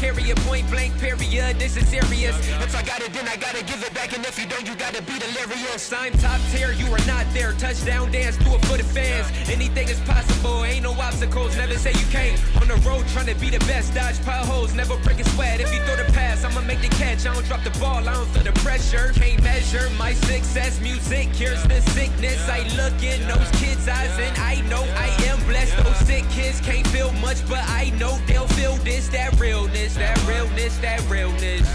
carry a point blank period. This is serious. If I got it, then I gotta give it back. And if you don't, you gotta be delirious. I'm top tier, you are not there. Touchdown dance, do it for the fans. Anything is possible, ain't no obstacles. Never say you can't. On the road, trying to be the best. Dodge potholes, never break a sweat. If you throw the pass, I'ma make the catch. I don't drop the ball, I don't feel the pressure. Can't measure my success. Music cures the sickness. I look in those kids' eyes and I know I am blessed. Those sick kids can't feel much, but I know they'll feel this. That realness, that realness, that realness.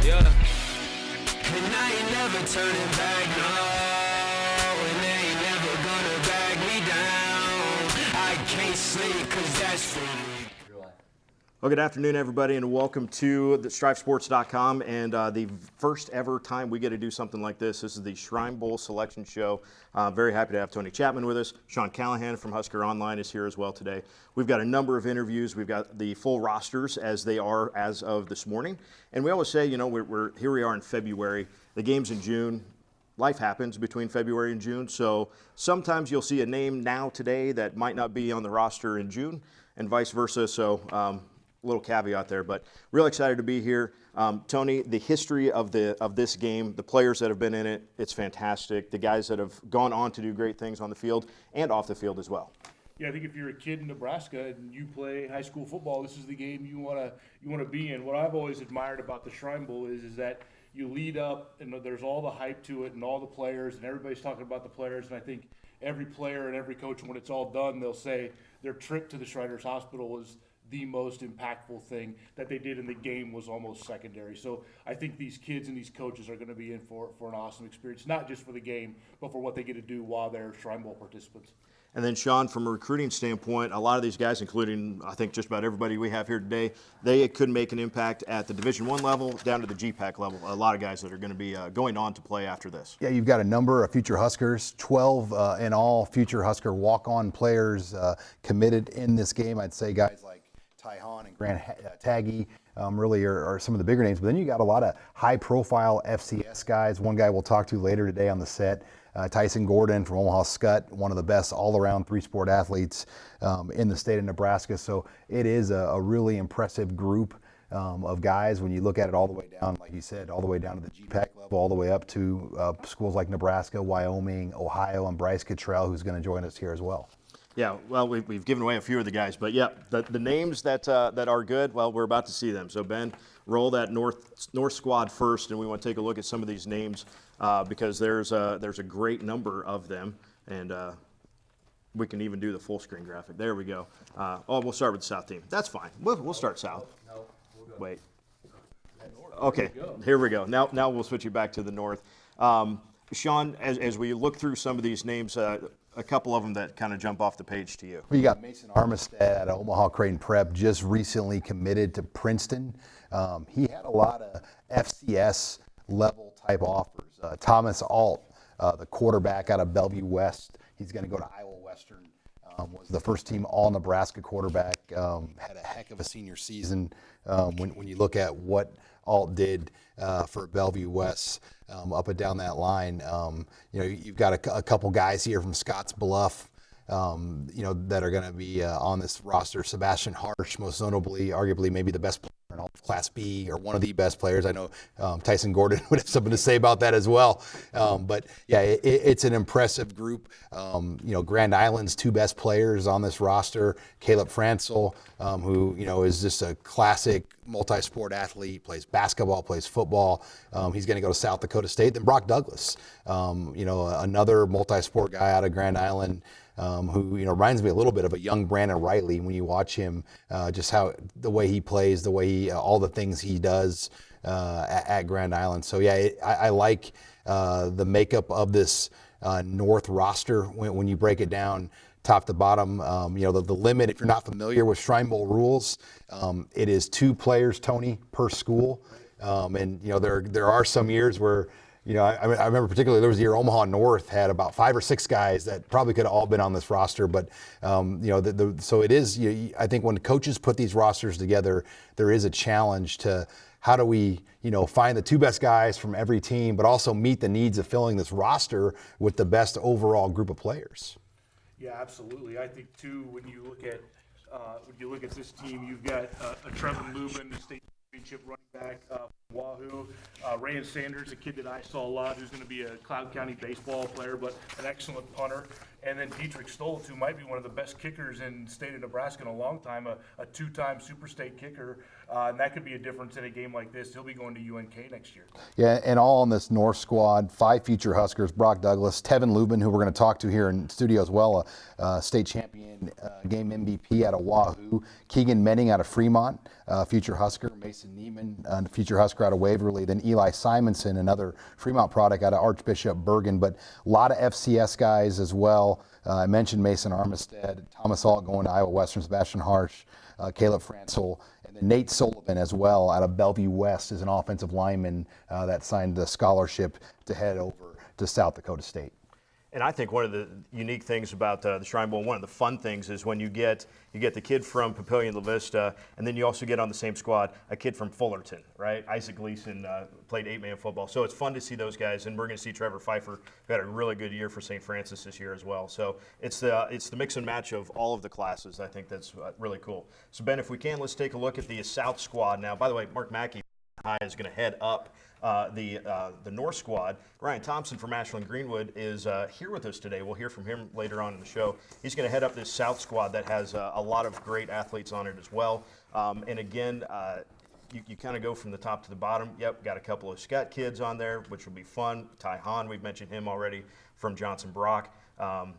Yeah. And I ain't never turning back, no. And they ain't never gonna back me down. I can't sleep, cause that's for me. Well, good afternoon, everybody, and welcome to the StrivSports.com and the first ever time we get to do something like this. This is the Shrine Bowl selection show. Very happy to have Tony Chapman with us. Sean Callahan from HuskerOnline is here as well today. We've got a number of interviews. We've got the full rosters as they are as of this morning. And we always say, you know, we're here we are in February. The game's in June. Life happens between February and June. So sometimes you'll see a name now today that might not be on the roster in June and vice versa. So little caveat there, but real excited to be here. Tony, the history of this game, the players that have been in it, it's fantastic. The guys that have gone on to do great things on the field and off the field as well. Yeah, I think if you're a kid in Nebraska and you play high school football, this is the game you wanna be in. What I've always admired about the Shrine Bowl is that you lead up and there's all the hype to it and all the players and everybody's talking about the players, and I think every player and every coach, when it's all done, they'll say their trip to the Shriners Hospital was the most impactful thing that they did in the game was almost secondary. So I think these kids and these coaches are going to be in for an awesome experience, not just for the game, but for what they get to do while they're Shrine Bowl participants. And then, Sean, from a recruiting standpoint, a lot of these guys, including I think just about everybody we have here today, they could make an impact at the Division I level down to the GPAC level. A lot of guys that are going to be going on to play after this. Yeah, you've got a number of future Huskers, 12 in all future Husker walk-on players committed in this game. I'd say guys like Hahn and Grant Taggy really are some of the bigger names. But then you got a lot of high-profile FCS guys. One guy we'll talk to later today on the set, Tyson Gordon from Omaha Skutt, one of the best all-around three-sport athletes in the state of Nebraska. So it is a really impressive group of guys when you look at it all the way down, like you said, all the way down to the GPAC level, all the way up to schools like Nebraska, Wyoming, Ohio, and Bryce Cottrell, who's going to join us here as well. Yeah, well, we've given away a few of the guys, but yeah, the names that are good, well, we're about to see them. So Ben, roll that north squad first, and we want to take a look at some of these names because there's a great number of them, and we can even do the full screen graphic. There we go. We'll start with the South team. That's fine. We'll start South. No, we'll go. Wait. Okay, here we go. Now we'll switch you back to the North. Sean, as we look through some of these names, a couple of them that kind of jump off the page to you. Well, you got Mason Armistead at Omaha Creighton Prep, just recently committed to Princeton. He had a lot of FCS level type offers. Thomas Alt, the quarterback out of Bellevue West, he's going to go to Iowa Western. Was the first team all Nebraska quarterback. Had a heck of a senior season when you look at what Alt did for Bellevue West up and down that line. You've got a couple guys here from Scotts Bluff, that are going to be on this roster. Sebastian Harsh, most notably, arguably maybe the best player in all of Class B, or one of the best players. I know Tyson Gordon would have something to say about that as well. But yeah, it's an impressive group. Grand Island's two best players on this roster, Caleb Francel, who is just a classic multi-sport athlete, plays basketball, plays football. He's going to go to South Dakota State. Then Brock Douglas, another multi-sport guy out of Grand Island, who reminds me a little bit of a young Brandon Riley when you watch him, just how the way he plays, the way he, all the things he does at Grand Island. So yeah, I like the makeup of this North roster when you break it down top to bottom. The limit, if you're not familiar with Shrine Bowl rules, it is 2 players, Tony, per school. There are some years where, I remember particularly there was a year Omaha North had about 5 or 6 guys that probably could have all been on this roster. But, so it is, I think when coaches put these rosters together, there is a challenge to how do we, find the 2 best guys from every team, but also meet the needs of filling this roster with the best overall group of players. Yeah, absolutely. I think too, when you look at this team, you've got a Trevin Lubin, the state championship running back Wahoo. Rand Sanders, a kid that I saw a lot, who's going to be a Cloud County baseball player, but an excellent punter. And then Dietrich Stoltz, who might be one of the best kickers in the state of Nebraska in a long time, a two-time Super State kicker. And that could be a difference in a game like this. He'll be going to UNK next year. Yeah, and all on this North squad, 5 future Huskers: Brock Douglas, Trevin Lubin, who we're going to talk to here in studio as well, a state champion, game MVP out of Wahoo, Keegan Menning out of Fremont, future Husker, Mason Neiman, future Husker out of Waverly, then Eli Simonson, another Fremont product out of Archbishop Bergen, but a lot of FCS guys as well. I mentioned Mason Armistead, Thomas Alt going to Iowa Western, Sebastian Harsh, Caleb Francel, and then Nate Sullivan as well out of Bellevue West is an offensive lineman that signed the scholarship to head over to South Dakota State. And I think one of the unique things about the Shrine Bowl, one of the fun things, is when you get the kid from Papillion La Vista, and then you also get on the same squad a kid from Fullerton, right? Isaac Gleason played 8-man football, so it's fun to see those guys. And we're going to see Trevor Pfeiffer, who had a really good year for St. Francis this year as well. So it's the mix and match of all of the classes. I think that's really cool. So Ben, if we can, let's take a look at the South squad now. By the way, Mark Mackey is going to head up the North squad. Ryan Thompson from Ashland Greenwood is here with us today. We'll hear from him later on in the show. He's going to head up this South squad that has a lot of great athletes on it as well. And again, you kind of go from the top to the bottom. Yep, got a couple of Scott kids on there, which will be fun. Ty Hahn, we've mentioned him already, from Johnson Brock. And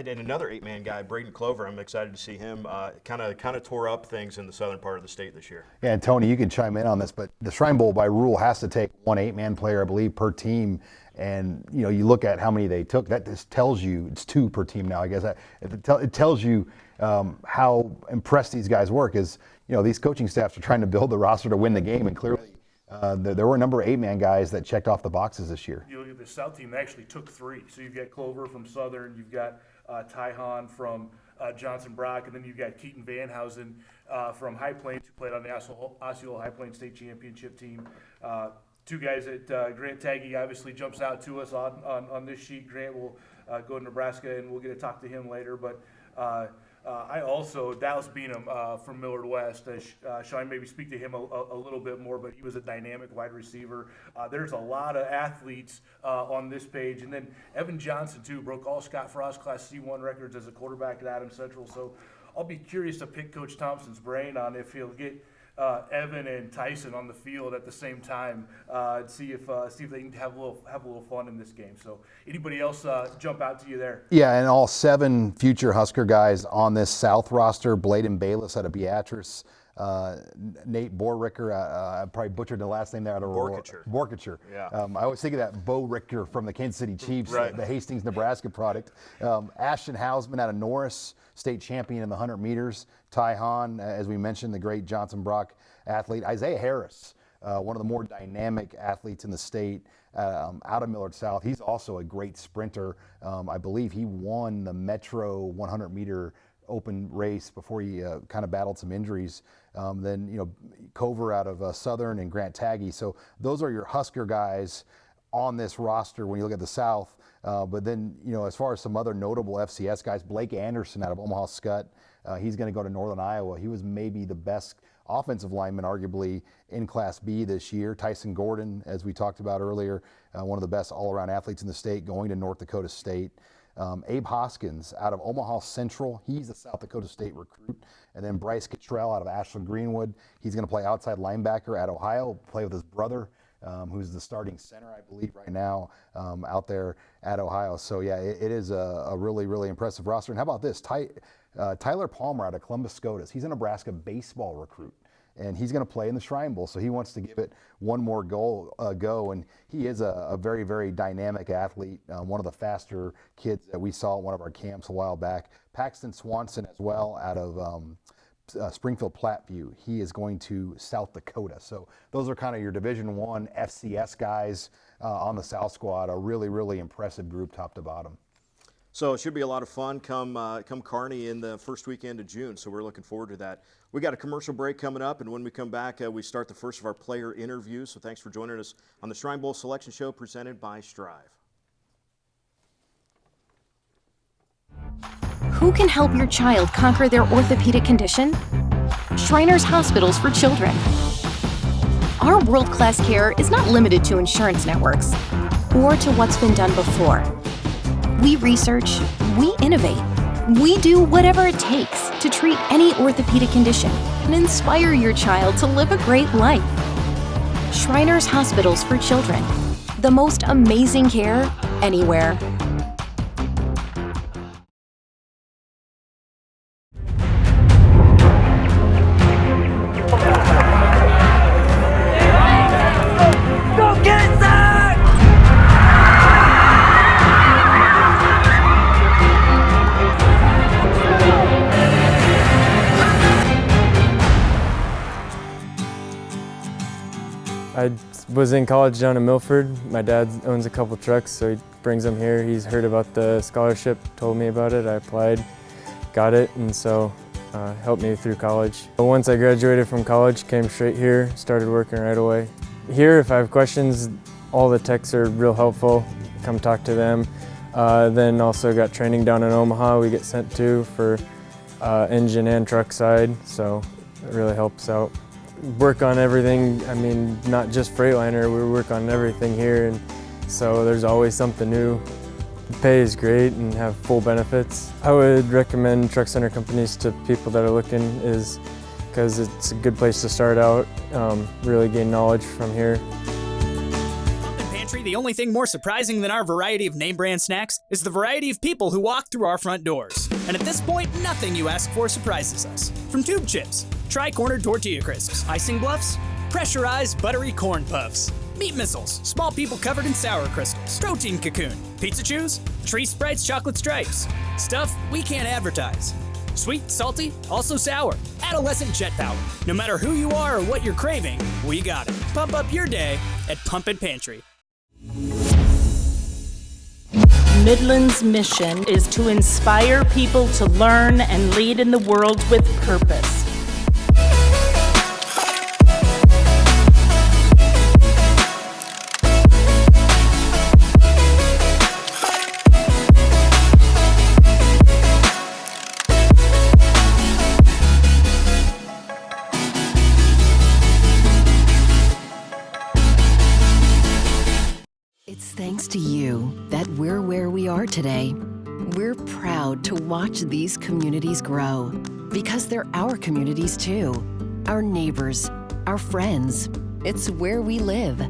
another 8-man guy, Braden Clover. I'm excited to see him. Kind of tore up things in the southern part of the state this year. Yeah, and Tony, you can chime in on this, but the Shrine Bowl by rule has to take 1 8-man player, I believe, per team. And you look at how many they took. That just tells you it's 2 per team now. I guess it tells you how impressed these guys work. Is these coaching staffs are trying to build the roster to win the game, and clearly. There were a number of 8-man guys that checked off the boxes this year. You look at the South team, they actually took 3. So you've got Clover from Southern, you've got Ty Hahn from Johnson Brock, and then you've got Keaton Vanhausen from High Plains, who played on the Osceola High Plains State Championship team. 2 guys that Grant Taggy obviously jumps out to us on this sheet. Grant will go to Nebraska, and we'll get to talk to him later. But I also, Dallas Beanham from Millard West, Sean, maybe speak to him a little bit more, but he was a dynamic wide receiver. There's a lot of athletes on this page. And then Evan Johnson, too, broke all Scott Frost Class C1 records as a quarterback at Adams Central. So I'll be curious to pick Coach Thompson's brain on if he'll get Evan and Tyson on the field at the same time, and see if they can have a little fun in this game. So anybody else jump out to you there? Yeah, and all 7 future Husker guys on this South roster: Bladen Bayless out of Beatrice, Nate Borricker, I probably butchered the last name there, out of Borkacher. Yeah. I always think of that Bo Richter from the Kansas City Chiefs, right. The Hastings, Nebraska product. Ashton Hausman out of Norris, state champion in the 100 meters. Ty Hahn, as we mentioned, the great Johnson Brock athlete. Isaiah Harris, one of the more dynamic athletes in the state, out of Millard South. He's also a great sprinter. I believe he won the Metro 100-meter open race before he kind of battled some injuries. Then Cover out of Southern and Grant Taggy. So those are your Husker guys on this roster when you look at the South. But then, as far as some other notable FCS guys, Blake Anderson out of Omaha Skutt, he's going to go to Northern Iowa. He was maybe the best offensive lineman, arguably, in Class B this year. Tyson Gordon, as we talked about earlier, one of the best all-around athletes in the state, going to North Dakota State. Abe Hoskins out of Omaha Central, he's a South Dakota State recruit. And then Bryce Cottrell out of Ashland Greenwood, he's going to play outside linebacker at Ohio, play with his brother, who's the starting center, I believe, right now, out there at Ohio. So, yeah, it is a really, really impressive roster. And how about this? Tyler Palmer out of Columbus SCOTUS, he's a Nebraska baseball recruit. And he's going to play in the Shrine Bowl, so he wants to give it one more go. And he is a very, very dynamic athlete, one of the faster kids that we saw at one of our camps a while back. Paxton Swanson as well out of Springfield Platteview. He is going to South Dakota. So those are kind of your Division I FCS guys on the South squad. A really, really impressive group top to bottom. So it should be a lot of fun come Kearney in the first weekend of June, so we're looking forward to that. We got a commercial break coming up, and when we come back, we start the first of our player interviews. So thanks for joining us on the Shrine Bowl Selection Show presented by Striv. Who can help your child conquer their orthopedic condition? Shriners Hospitals for Children. Our world-class care is not limited to insurance networks or to what's been done before. We research, we innovate, we do whatever it takes to treat any orthopedic condition and inspire your child to live a great life. Shriners Hospitals for Children. The most amazing care anywhere. I was in college down in Milford. My dad owns a couple trucks, so he brings them here. He's heard about the scholarship, told me about it. I applied, got it, and so helped me through college. But once I graduated from college, came straight here, started working right away. Here, if I have questions, all the techs are real helpful. Come talk to them. Then also got training down in Omaha we get sent to for engine and truck side, so it really helps out. Work on everything, I mean, not just Freightliner, we work on everything here, and so there's always something new. The pay is great and have full benefits. I would recommend truck center companies to people that are looking is because it's a good place to start out, really gain knowledge from here. The only thing more surprising than our variety of name brand snacks is the variety of people who walk through our front doors. And at this point, nothing you ask for surprises us. From tube chips, tri-cornered tortilla crisps, icing bluffs, pressurized buttery corn puffs, meat missiles, small people covered in sour crystals, protein cocoon, pizza chews, tree sprites, chocolate stripes, stuff we can't advertise. Sweet, salty, also sour, adolescent jet power. No matter who you are or what you're craving, we got it. Pump up your day at Pumpin' Pantry. Midland's mission is to inspire people to learn and lead in the world with purpose. It's thanks to you that we're where we are today. We're proud to watch these communities grow because they're our communities too. Our neighbors, our friends. It's where we live.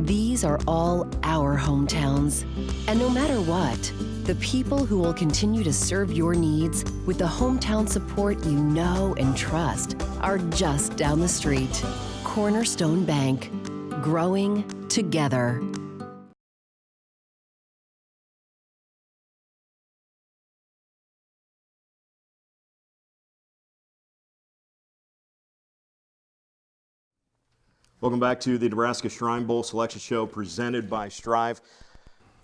These are all our hometowns. And no matter what, the people who will continue to serve your needs with the hometown support you know and trust are just down the street. Cornerstone Bank. Growing together. Welcome back to the Nebraska Shrine Bowl Selection Show presented by Striv.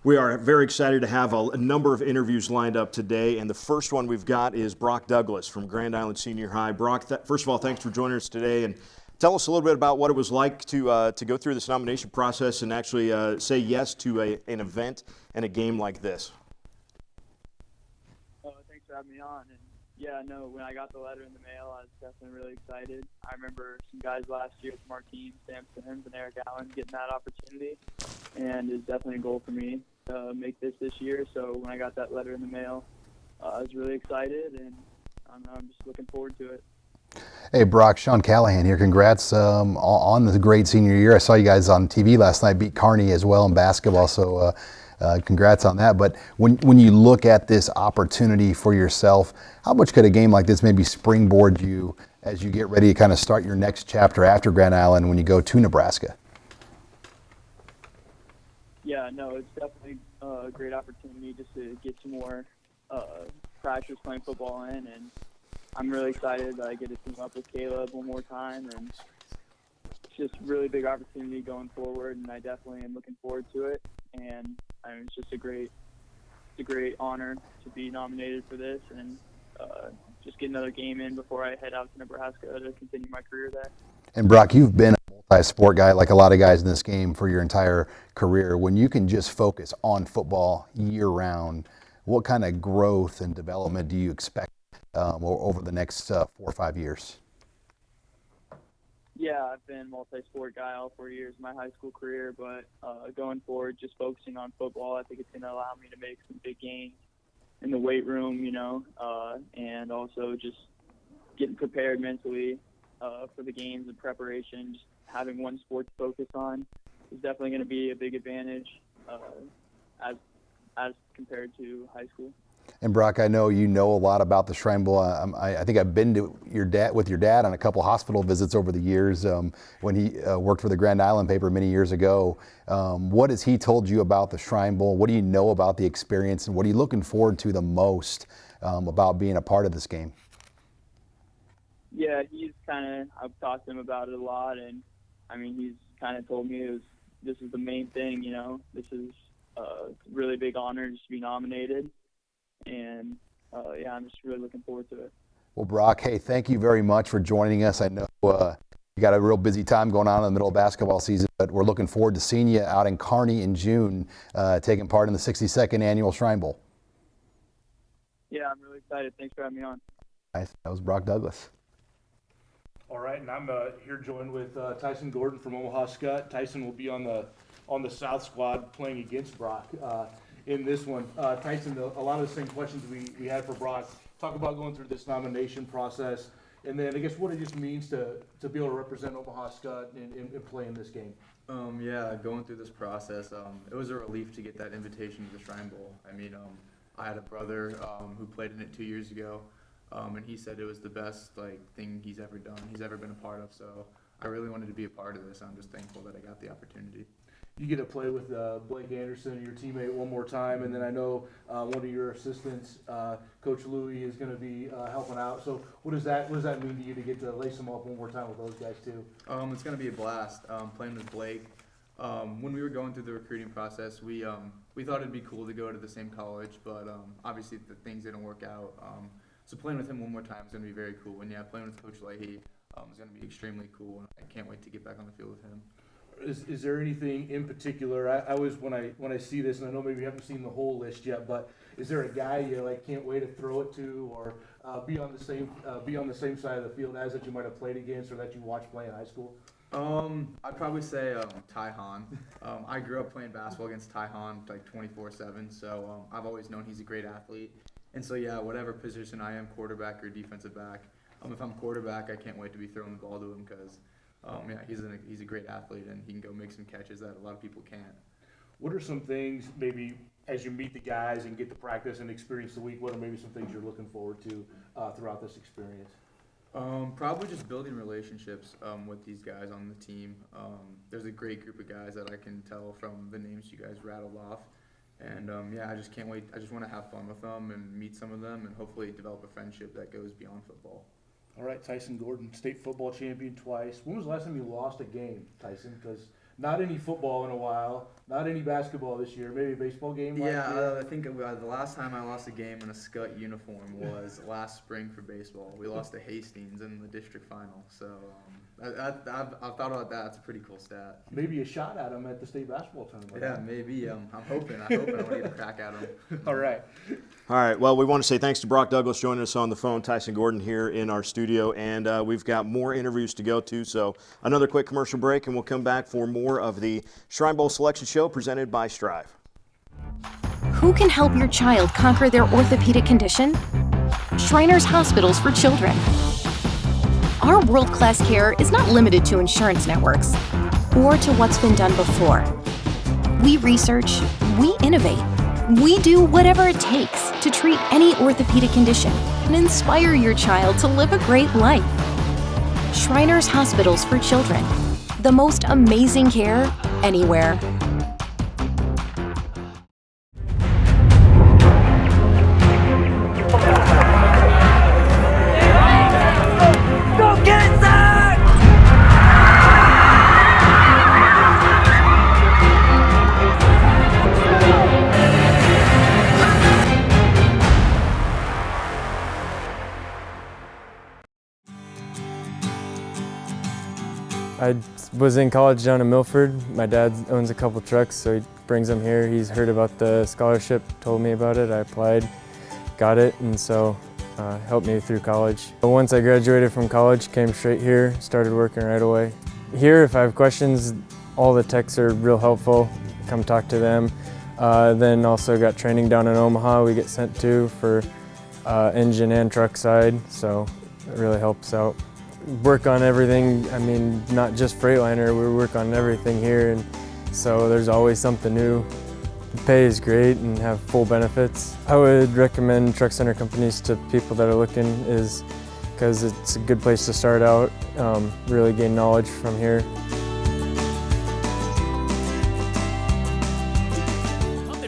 We are very excited to have a number of interviews lined up today, and the first one we've got is Brock Douglas from Grand Island Senior High. Brock, first of all, thanks for joining us today, and tell us a little bit about what it was like to go through this nomination process and actually say yes to an event and a game like this. Thanks for having me on. And yeah, no, when I got the letter in the mail, I was definitely really excited. I remember some guys last year from our team, Sam Sims and Eric Allen, getting that opportunity, and it's definitely a goal for me to make this year. So when I got that letter in the mail, I was really excited, and I'm just looking forward to it. Hey, Brock, Sean Callahan here. Congrats on the great senior year. I saw you guys on TV last night beat Kearney as well in basketball, so congrats on that. But when you look at this opportunity for yourself, how much could a game like this maybe springboard you as you get ready to kind of start your next chapter after Grand Island when you go to Nebraska? Yeah, no, it's definitely a great opportunity just to get some more practice playing football in, and I'm really excited that I get to team up with Caleb one more time, and it's just a really big opportunity going forward, and I definitely am looking forward to it. And it's just a great honor to be nominated for this, and just get another game in before I head out to Nebraska to continue my career there. And Brock, you've been a multi-sport guy like a lot of guys in this game for your entire career. When you can just focus on football year-round, what kind of growth and development do you expect over the next 4 or 5 years? Yeah, I've been a multi-sport guy all 4 years of my high school career, but going forward, just focusing on football, I think it's going to allow me to make some big gains in the weight room, and also just getting prepared mentally for the games and preparation. Just having one sport to focus on is definitely going to be a big advantage as compared to high school. And Brock, I know you know a lot about the Shrine Bowl. I think I've been to with your dad on a couple hospital visits over the years when he worked for the Grand Island paper many years ago. What has he told you about the Shrine Bowl? What do you know about the experience, and what are you looking forward to the most about being a part of this game? Yeah, I've talked to him about it a lot, and he's kind of told me this is the main thing, this is a really big honor just to be nominated. And I'm just really looking forward to it. Well, Brock, hey, thank you very much for joining us. I know you got a real busy time going on in the middle of basketball season, but we're looking forward to seeing you out in Kearney in June, taking part in the 62nd Annual Shrine Bowl. Yeah, I'm really excited. Thanks for having me on. Nice. That was Brock Douglas. All right, and I'm here joined with Tyson Gordon from Omaha Skutt. Tyson will be on the South squad playing against Brock in this one. Tyson, a lot of the same questions we had for Brock. Talk about going through this nomination process, and then I guess what it just means to be able to represent Omaha Skutt and play in this game. Yeah, going through this process, it was a relief to get that invitation to the Shrine Bowl. I had a brother who played in it 2 years ago, and he said it was the best thing he's ever done, he's ever been a part of. So I really wanted to be a part of this. I'm just thankful that I got the opportunity. You get to play with Blake Anderson, your teammate, one more time, and then I know one of your assistants, Coach Louie, is going to be helping out. So what does that mean to you to get to lace them up one more time with those guys too? It's going to be a blast playing with Blake. When we were going through the recruiting process, we thought it'd be cool to go to the same college, but obviously the things didn't work out. So playing with him one more time is going to be very cool. And yeah, playing with Coach Leahy is going to be extremely cool, and I can't wait to get back on the field with him. Is there anything in particular? I always when I see this, and I know maybe you haven't seen the whole list yet, but is there a guy you can't wait to throw it to, or be on the same side of the field as that you might have played against or that you watched play in high school? I'd probably say Hahn. I grew up playing basketball against Hahn 24/7, so I've always known he's a great athlete. And so yeah, whatever position I am, quarterback or defensive back, if I'm quarterback, I can't wait to be throwing the ball to him because he's a great athlete, and he can go make some catches that a lot of people can't. What are some things, maybe as you meet the guys and get to practice and experience the week, what are maybe some things you're looking forward to throughout this experience? Probably just building relationships with these guys on the team. There's a great group of guys that I can tell from the names you guys rattled off. And I just can't wait. I just want to have fun with them and meet some of them and hopefully develop a friendship that goes beyond football. All right, Tyson Gordon, state football champion twice. When was the last time you lost a game, Tyson? Because not any football in a while, not any basketball this year, maybe a baseball game last year? I think the last time I lost a game in a Skutt uniform was last spring for baseball. We lost to Hastings in the district final. So I've thought about that. That's a pretty cool stat. Maybe a shot at him at the state basketball tournament. Yeah, maybe. I'm hoping. I want to get a crack at him. All right. All right, well, we want to say thanks to Brock Douglas joining us on the phone, Tyson Gordon here in our studio, and we've got more interviews to go to, so another quick commercial break, and we'll come back for more of the Shrine Bowl Selection Show presented by Striv. Who can help your child conquer their orthopedic condition? Shriners Hospitals for Children. Our world-class care is not limited to insurance networks or to what's been done before. We research, we innovate. We do whatever it takes to treat any orthopedic condition and inspire your child to live a great life. Shriners Hospitals for Children. The most amazing care anywhere. Go get it, Zach! I was in college down in Milford. My dad owns a couple trucks, so he brings them here. He's heard about the scholarship, told me about it. I applied, got it, and so helped me through college. Once I graduated from college, came straight here, started working right away. Here, if I have questions, all the techs are real helpful. Come talk to them. Then also got training down in Omaha we get sent to for engine and truck side, so it really helps out. Work on everything, I mean, not just Freightliner, we work on everything here, and so there's always something new. The pay is great and have full benefits. I would recommend truck center companies to people that are looking is because it's a good place to start out, really gain knowledge from here.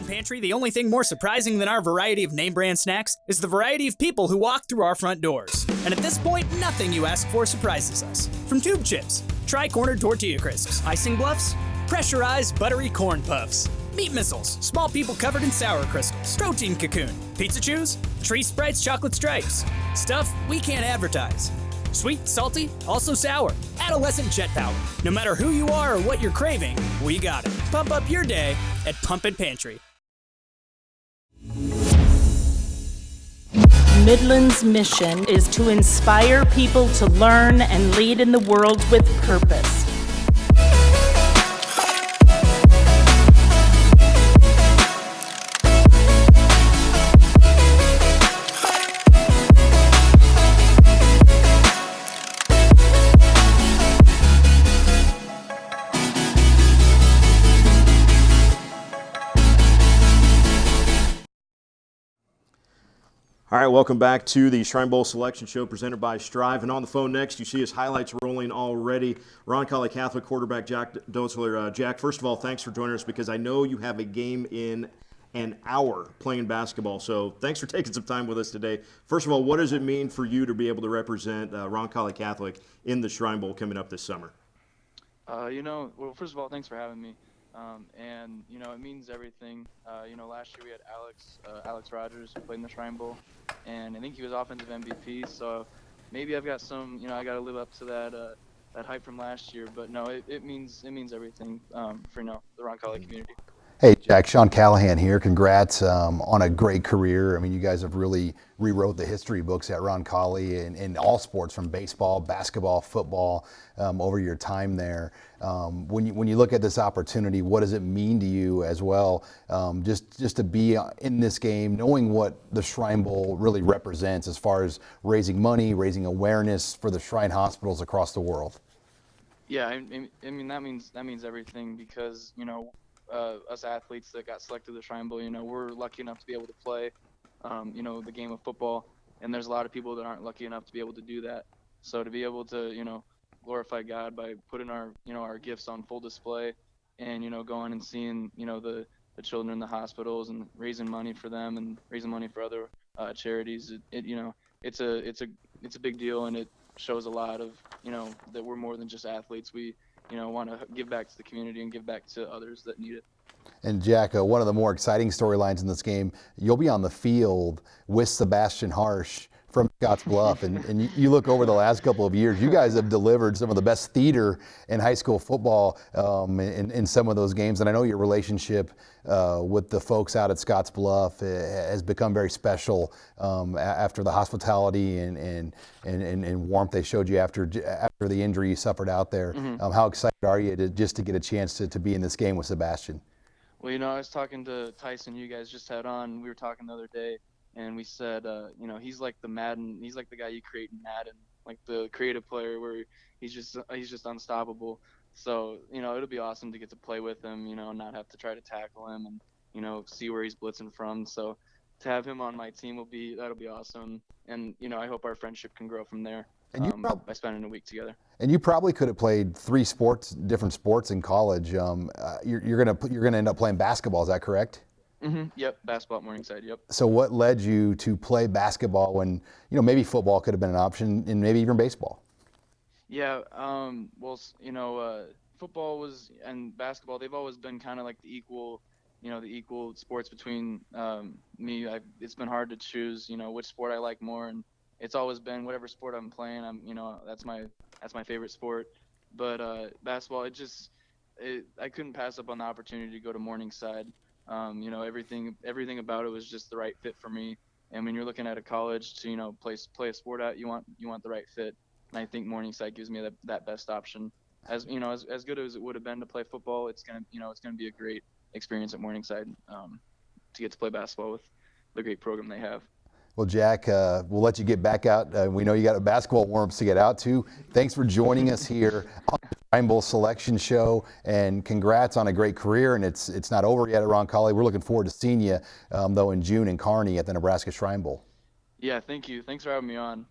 Pantry, the only thing more surprising than our variety of name brand snacks is the variety of people who walk through our front doors. And at this point, nothing you ask for surprises us. From tube chips, tri-cornered tortilla crisps, icing bluffs, pressurized buttery corn puffs, meat missiles, small people covered in sour crystals, protein cocoon, pizza chews, tree sprites, chocolate stripes, stuff we can't advertise. Sweet, salty, also sour. Adolescent jet power. No matter who you are or what you're craving, we got it. Pump up your day at Pumpin' Pantry. Midland's mission is to inspire people to learn and lead in the world with purpose. All right, welcome back to the Shrine Bowl Selection Show presented by Striv. And on the phone next, you see his highlights rolling already. Roncalli Catholic quarterback Jack Doensler. Jack, first of all, thanks for joining us because I know you have a game in an hour playing basketball. So thanks for taking some time with us today. First of all, what does it mean for you to be able to represent Roncalli Catholic in the Shrine Bowl coming up this summer? Well, first of all, thanks for having me. It means everything. Last year we had Alex Rogers, who played in the Shrine Bowl, and I think he was offensive MVP. So maybe I've got some, I got to live up to that hype from last year. But no, it means everything for the Roncalli community. Hey, Jack, Sean Callahan here. Congrats on a great career. I mean, you guys have really rewrote the history books at Roncalli in all sports, from baseball, basketball, football, over your time there. When you look at this opportunity, what does it mean to you as well, just to be in this game, knowing what the Shrine Bowl really represents as far as raising money, raising awareness for the Shrine hospitals across the world? Yeah, I mean that means everything because us athletes that got selected to the Shrine Bowl, we're lucky enough to be able to play, the game of football, and there's a lot of people that aren't lucky enough to be able to do that. So to be able to, glorify God by putting our gifts on full display, and going and seeing, the children in the hospitals and raising money for them and raising money for other charities, it's a big deal, and it shows a lot of, that we're more than just athletes. We want to give back to the community and give back to others that need it. And Jack, one of the more exciting storylines in this game, you'll be on the field with Sebastian Harsh from Scotts Bluff, and you look over the last couple of years, you guys have delivered some of the best theater in high school football in some of those games, and I know your relationship with the folks out at Scotts Bluff has become very special after the hospitality and warmth they showed you after the injury you suffered out there. Mm-hmm. How excited are you to get a chance to be in this game with Sebastian? Well, I was talking to Tyson, you guys just had on, we were talking the other day, and we said, he's like he's like the guy you create in Madden, like the creative player where he's just unstoppable. So, it'll be awesome to get to play with him, and not have to try to tackle him and, see where he's blitzing from. So to have him on my team that'll be awesome. And, I hope our friendship can grow from there by spending a week together. And you probably could have played different sports in college. You're gonna end up playing basketball, is that correct? Mm-hmm. Yep, basketball at Morningside, yep. So what led you to play basketball when, maybe football could have been an option and maybe even baseball? Yeah, football and basketball, they've always been kind of like the equal sports between me. It's been hard to choose, which sport I like more, and it's always been whatever sport I'm playing, that's my favorite sport. But basketball, I couldn't pass up on the opportunity to go to Morningside. Everything about it was just the right fit for me, And when you're looking at a college to, you know, play a sport at, you want the right fit. And I think Morningside gives me that best option. As you know, as good as it would have been to play football, it's gonna be a great experience at Morningside to get to play basketball with the great program they have. Well, Jack, we'll let you get back out. We know you got a basketball warm-ups to get out to. Thanks for joining us here on the Shrine Bowl Selection Show, and congrats on a great career. And it's not over yet at Roncalli. We're looking forward to seeing you, though, in June in Kearney at the Nebraska Shrine Bowl. Yeah, thank you. Thanks for having me on.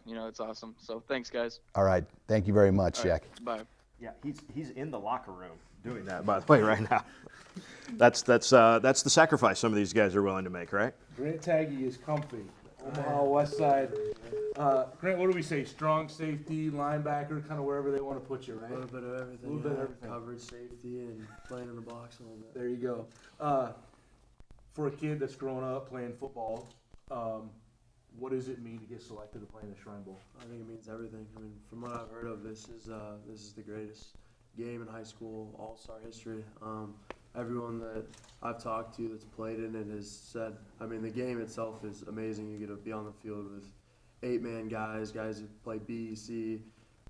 You know, it's awesome. So thanks, guys. All right. Thank you very much, Jack. Bye. Yeah, he's in the locker room doing that, by the way, right now. That's the sacrifice some of these guys are willing to make, right? Grant Taggy is comfy. Omaha West Side. Grant, what do we say? Strong safety, linebacker, kind of wherever they want to put you, right? A little bit of everything. A little bit of everything. Coverage, safety, and playing in the box a little bit. There you go. For a kid that's grown up playing football, what does it mean to get selected to play in the Shrine Bowl? I think it means everything. I mean, from what I've heard of, this is the greatest game in high school, all-star history. Everyone that I've talked to that's played in it has said, I mean, the game itself is amazing. You get to be on the field with 8-man guys who play B, C,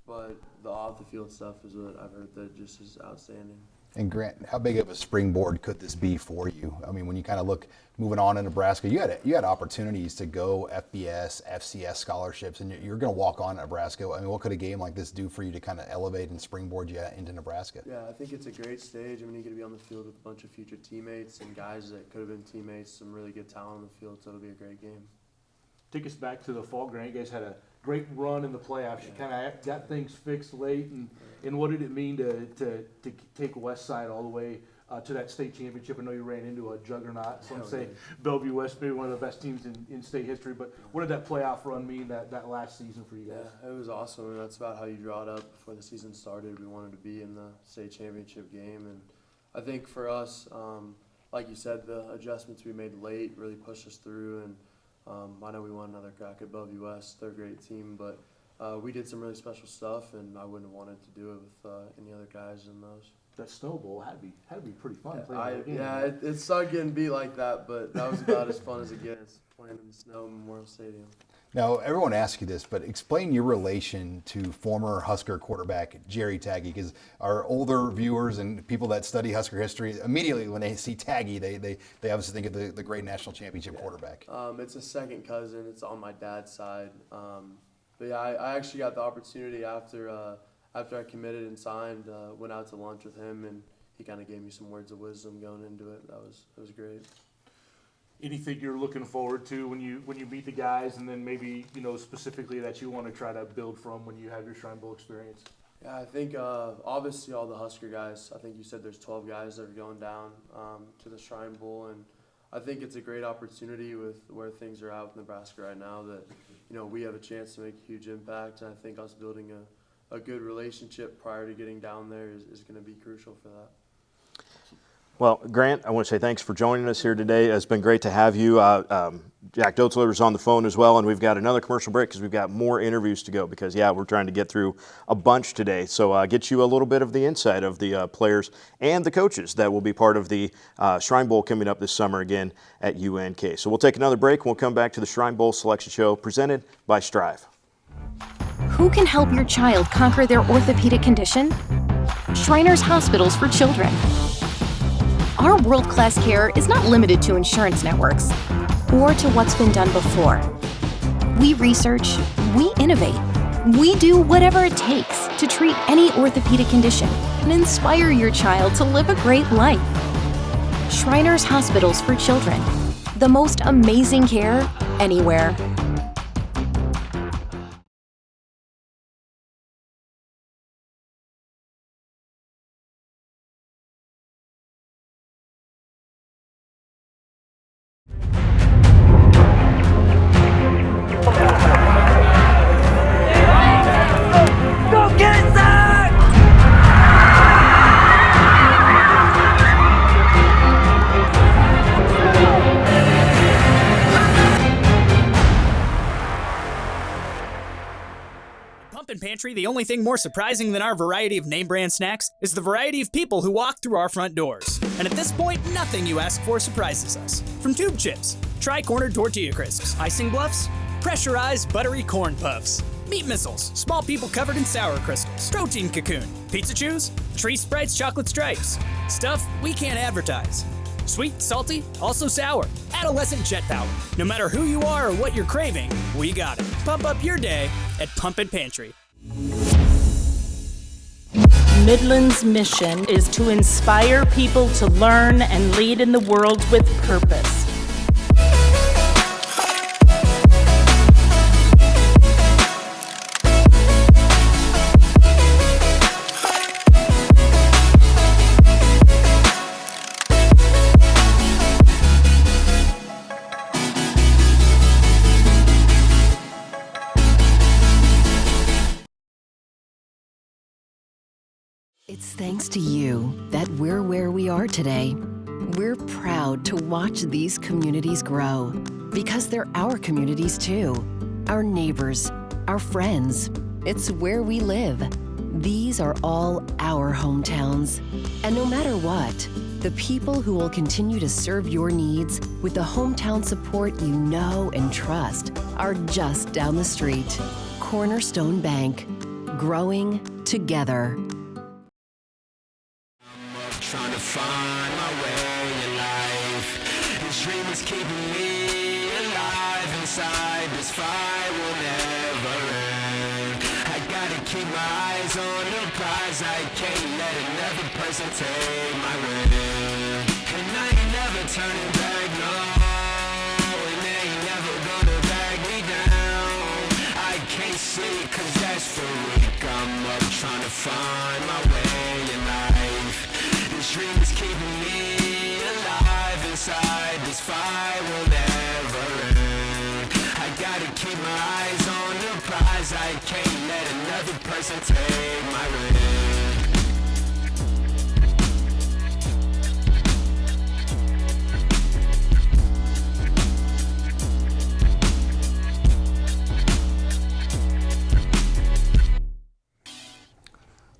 but the off-the-field stuff is what I've heard that just is outstanding. And Grant, how big of a springboard could this be for you? I mean, when you kind of look moving on in Nebraska, you had opportunities to go FBS, FCS scholarships, and you're going to walk on at Nebraska. I mean, what could a game like this do for you to kind of elevate and springboard you into Nebraska? Yeah, I think it's a great stage. I mean, you get to be on the field with a bunch of future teammates and guys that could have been teammates, some really good talent on the field, so it'll be a great game. Take us back to the fall, Grant. You guys had a great run in the playoffs. You kind of got things fixed late, and what did it mean to take West Side all the way to that state championship? I know you ran into a juggernaut. Some say Bellevue West maybe one of the best teams in state history, but what did that playoff run mean that last season for you guys? Yeah, it was awesome, and that's about how you draw it up before the season started. We wanted to be in the state championship game, and I think for us, like you said, the adjustments we made late really pushed us through, and I know we won another crack at Bellevue West. They're a great team, but we did some really special stuff, and I wouldn't have wanted to do it with any other guys in those. That Snow Bowl had to be pretty fun. It sucked getting beat like that, but that was about as fun as it gets, playing in the snow in Memorial Stadium. Now, everyone asks you this, but explain your relation to former Husker quarterback Jerry Taggy, because our older viewers and people that study Husker history, immediately when they see Taggy, they obviously think of the great national championship quarterback. It's a second cousin. It's on my dad's side. But yeah, I actually got the opportunity after I committed and signed, went out to lunch with him, and he kind of gave me some words of wisdom going into it. It was great. Anything you're looking forward to when you meet the guys, and then maybe specifically that you want to try to build from when you have your Shrine Bowl experience? Yeah, I think obviously all the Husker guys. I think you said there's 12 guys that are going down to the Shrine Bowl, and I think it's a great opportunity with where things are at with Nebraska right now that we have a chance to make a huge impact, and I think us building a good relationship prior to getting down there is going to be crucial for that. Well, Grant, I want to say thanks for joining us here today. It's been great to have you. Jack Dotzler is on the phone as well, and we've got another commercial break because we've got more interviews to go because, we're trying to get through a bunch today. So get you a little bit of the insight of the players and the coaches that will be part of the Shrine Bowl coming up this summer again at UNK. So we'll take another break, and we'll come back to the Shrine Bowl Selection Show presented by Striv. Who can help your child conquer their orthopedic condition? Shriners Hospitals for Children. Our world-class care is not limited to insurance networks or to what's been done before. We research, we innovate, we do whatever it takes to treat any orthopedic condition and inspire your child to live a great life. Shriners Hospitals for Children. The most amazing care anywhere. Pantry, the only thing more surprising than our variety of name brand snacks is the variety of people who walk through our front doors. And at this point, nothing you ask for surprises us. From tube chips, tri-cornered tortilla crisps, icing bluffs, pressurized buttery corn puffs, meat missiles, small people covered in sour crystals, protein cocoon, pizza chews, tree sprites, chocolate stripes, stuff we can't advertise. Sweet, salty, also sour, adolescent jet power. No matter who you are or what you're craving, we got it. Pump up your day at Pumpin' Pantry. Midland's mission is to inspire people to learn and lead in the world with purpose. It's thanks to you that we're where we are today. We're proud to watch these communities grow because they're our communities too. Our neighbors, our friends. It's where we live. These are all our hometowns. And no matter what, the people who will continue to serve your needs with the hometown support you know and trust are just down the street. Cornerstone Bank. Growing together. Trying to find my way in life. This dream is keeping me alive inside. This fight will never end. I gotta keep my eyes on the prize. I can't let another person take my win. And I ain't never turning back, no. And they ain't never gonna back me down. I can't sleep 'cause that's for weak. I'm up trying to find my way in life. This dream is keeping me alive inside. This fight will never end. I gotta keep my eyes on the prize. I can't let another person take my win.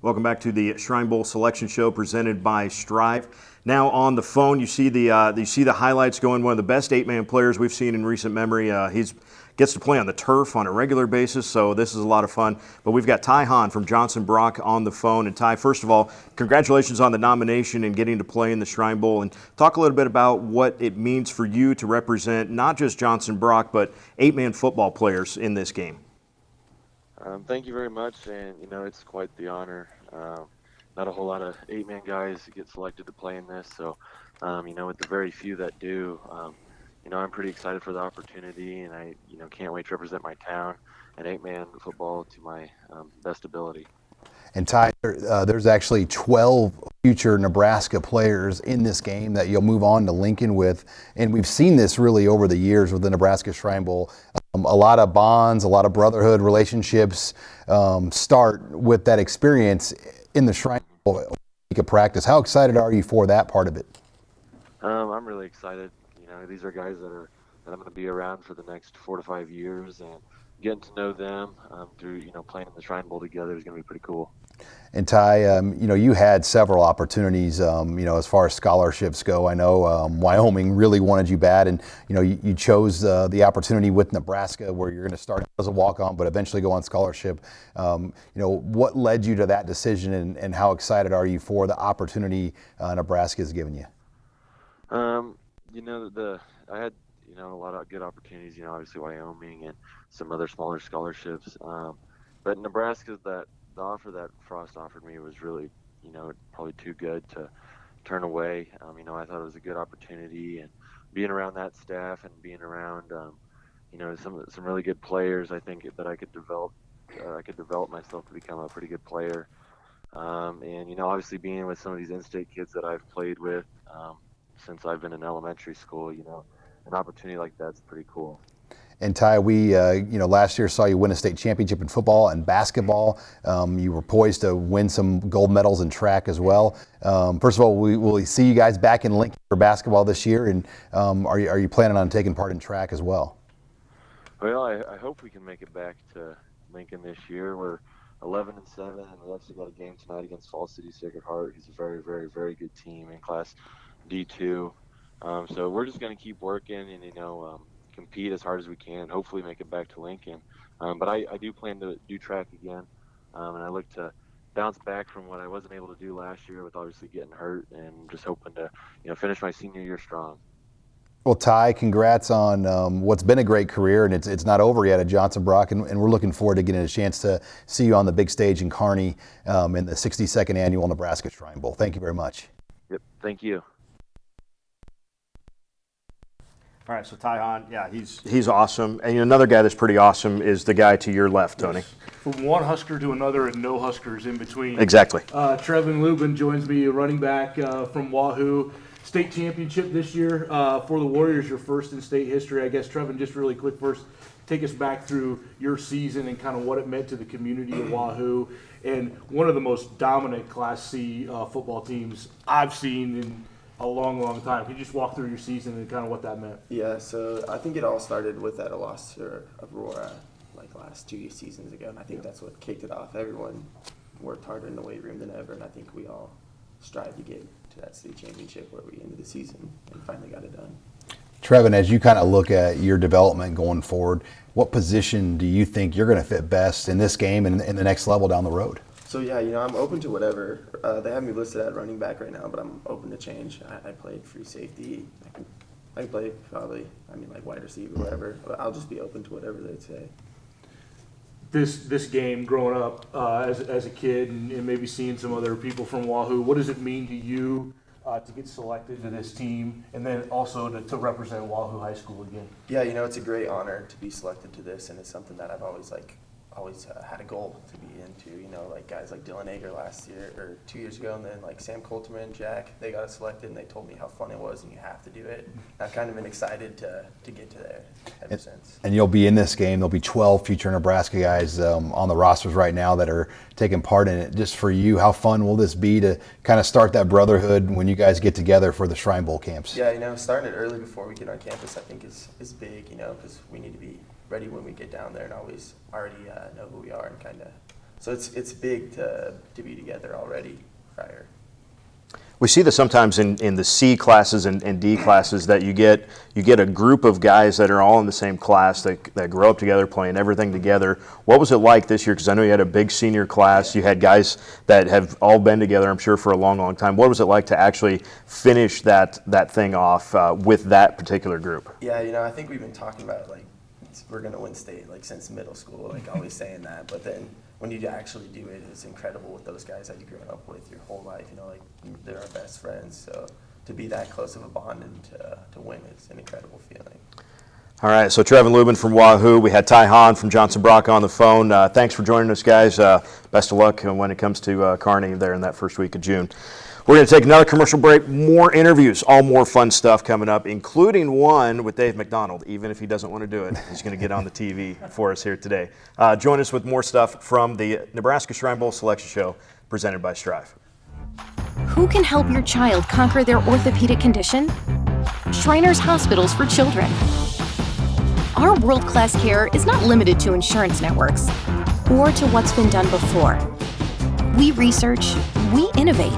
Welcome back to the Shrine Bowl Selection Show presented by Striv. Now on the phone, you see the highlights going. One of the best 8-man players we've seen in recent memory. He's gets to play on the turf on a regular basis, so this is a lot of fun. But we've got Hahn from Johnson Brock on the phone. And Ty, first of all, congratulations on the nomination and getting to play in the Shrine Bowl. And talk a little bit about what it means for you to represent not just Johnson Brock, but 8-man football players in this game. Thank you very much, and it's quite the honor. Not a whole lot of 8-man guys get selected to play in this, so with the very few that do, I'm pretty excited for the opportunity, and I can't wait to represent my town and 8-man football to my best ability. And Ty, there's actually 12 future Nebraska players in this game that you'll move on to Lincoln with. And we've seen this really over the years with the Nebraska Shrine Bowl. A lot of bonds, a lot of brotherhood relationships start with that experience in the Shrine Bowl week of practice. How excited are you for that part of it? I'm really excited. These are guys that I'm going to be around for the next 4 to 5 years, and getting to know them through playing in the Shrine Bowl together is going to be pretty cool. And Ty, you had several opportunities, as far as scholarships go. I know Wyoming really wanted you bad, and you chose the opportunity with Nebraska, where you're going to start as a walk-on, but eventually go on scholarship. What led you to that decision, and how excited are you for the opportunity Nebraska has given you? I had a lot of good opportunities. Obviously Wyoming and some other smaller scholarships, but Nebraska, the offer that Frost offered me was really, probably too good to turn away. I thought it was a good opportunity, and being around that staff and being around, some really good players, I think that I could develop myself to become a pretty good player. And obviously being with some of these in-state kids that I've played with since I've been in elementary school, an opportunity like that's pretty cool. And Ty, we last year saw you win a state championship in football and basketball. You were poised to win some gold medals in track as well. First of all, will we see you guys back in Lincoln for basketball this year? And are you planning on taking part in track as well? Well, I hope we can make it back to Lincoln this year. We're 11-7, and we actually got a game tonight against Falls City Sacred Heart, who's a very, very, very good team in Class D2. So we're just going to keep working and, compete as hard as we can, hopefully make it back to Lincoln. But I do plan to do track again, and I look to bounce back from what I wasn't able to do last year with obviously getting hurt, and just hoping to, finish my senior year strong. Well, Ty, congrats on what's been a great career, and it's not over yet at Johnson Brock, and we're looking forward to getting a chance to see you on the big stage in Kearney in the 62nd Annual Nebraska Shrine Bowl. Thank you very much. Yep, thank you. All right, so Ty Hahn, yeah, he's awesome. And another guy that's pretty awesome is the guy to your left, Tony. Yes. From one Husker to another and no Huskers in between. Exactly. Trevin Lubin joins me, running back from Wahoo. State championship this year for the Warriors, your first in state history. I guess, Trevin, just really quick first, take us back through your season and kind of what it meant to the community of Wahoo, and one of the most dominant Class C football teams I've seen in a long, long time. Can you just walk through your season and kind of what that meant? Yeah, so I think it all started with that loss to Aurora like last 2 seasons ago, and I think that's what kicked it off. Everyone worked harder in the weight room than ever, and I think we all strive to get to that state championship where we ended the season and finally got it done. Trevin, as you kind of look at your development going forward, what position do you think you're going to fit best in this game and in the next level down the road? So yeah, I'm open to whatever. They have me listed at running back right now, but I'm open to change. I played free safety. I can play probably, like wide receiver, whatever. But I'll just be open to whatever they say. This game, growing up as a kid and maybe seeing some other people from Wahoo, what does it mean to you to get selected to this team, and then also to represent Wahoo High School again? Yeah, it's a great honor to be selected to this, and it's something that I've always had a goal to be into, like guys like Dylan Ager last year or 2 years ago, and then like Sam Colterman, Jack, they got selected and they told me how fun it was and you have to do it. And I've kind of been excited to get to there ever since. And you'll be in this game. There'll be 12 future Nebraska guys on the rosters right now that are taking part in it. Just for you, how fun will this be to kind of start that brotherhood when you guys get together for the Shrine Bowl camps? Yeah, starting it early before we get on campus I think is big, because we need to be ready when we get down there and always already know who we are and kind of. So it's big to be together already prior. We see this sometimes in the C classes and D classes that you get a group of guys that are all in the same class that grow up together, playing everything together. What was it like this year? Because I know you had a big senior class. You had guys that have all been together, I'm sure, for a long, long time. What was it like to actually finish that thing off with that particular group? Yeah, I think we've been talking about we're going to win state since middle school, always saying that. But then when you actually do it, it's incredible with those guys that you've grown up with your whole life. They're our best friends. So to be that close of a bond and to win, it's an incredible feeling. All right, so Trevin Lubin from Wahoo. We had Ty Hahn from Johnson Brock on the phone. Thanks for joining us, guys. Best of luck when it comes to Kearney there in that first week of June. We're going to take another commercial break. More interviews, all more fun stuff coming up, including one with Dave McDonald. Even if he doesn't want to do it, he's going to get on the TV for us here today. Join us with more stuff from the Nebraska Shrine Bowl Selection Show presented by Striv. Who can help your child conquer their orthopedic condition? Shriners Hospitals for Children. Our world-class care is not limited to insurance networks or to what's been done before. We research, we innovate.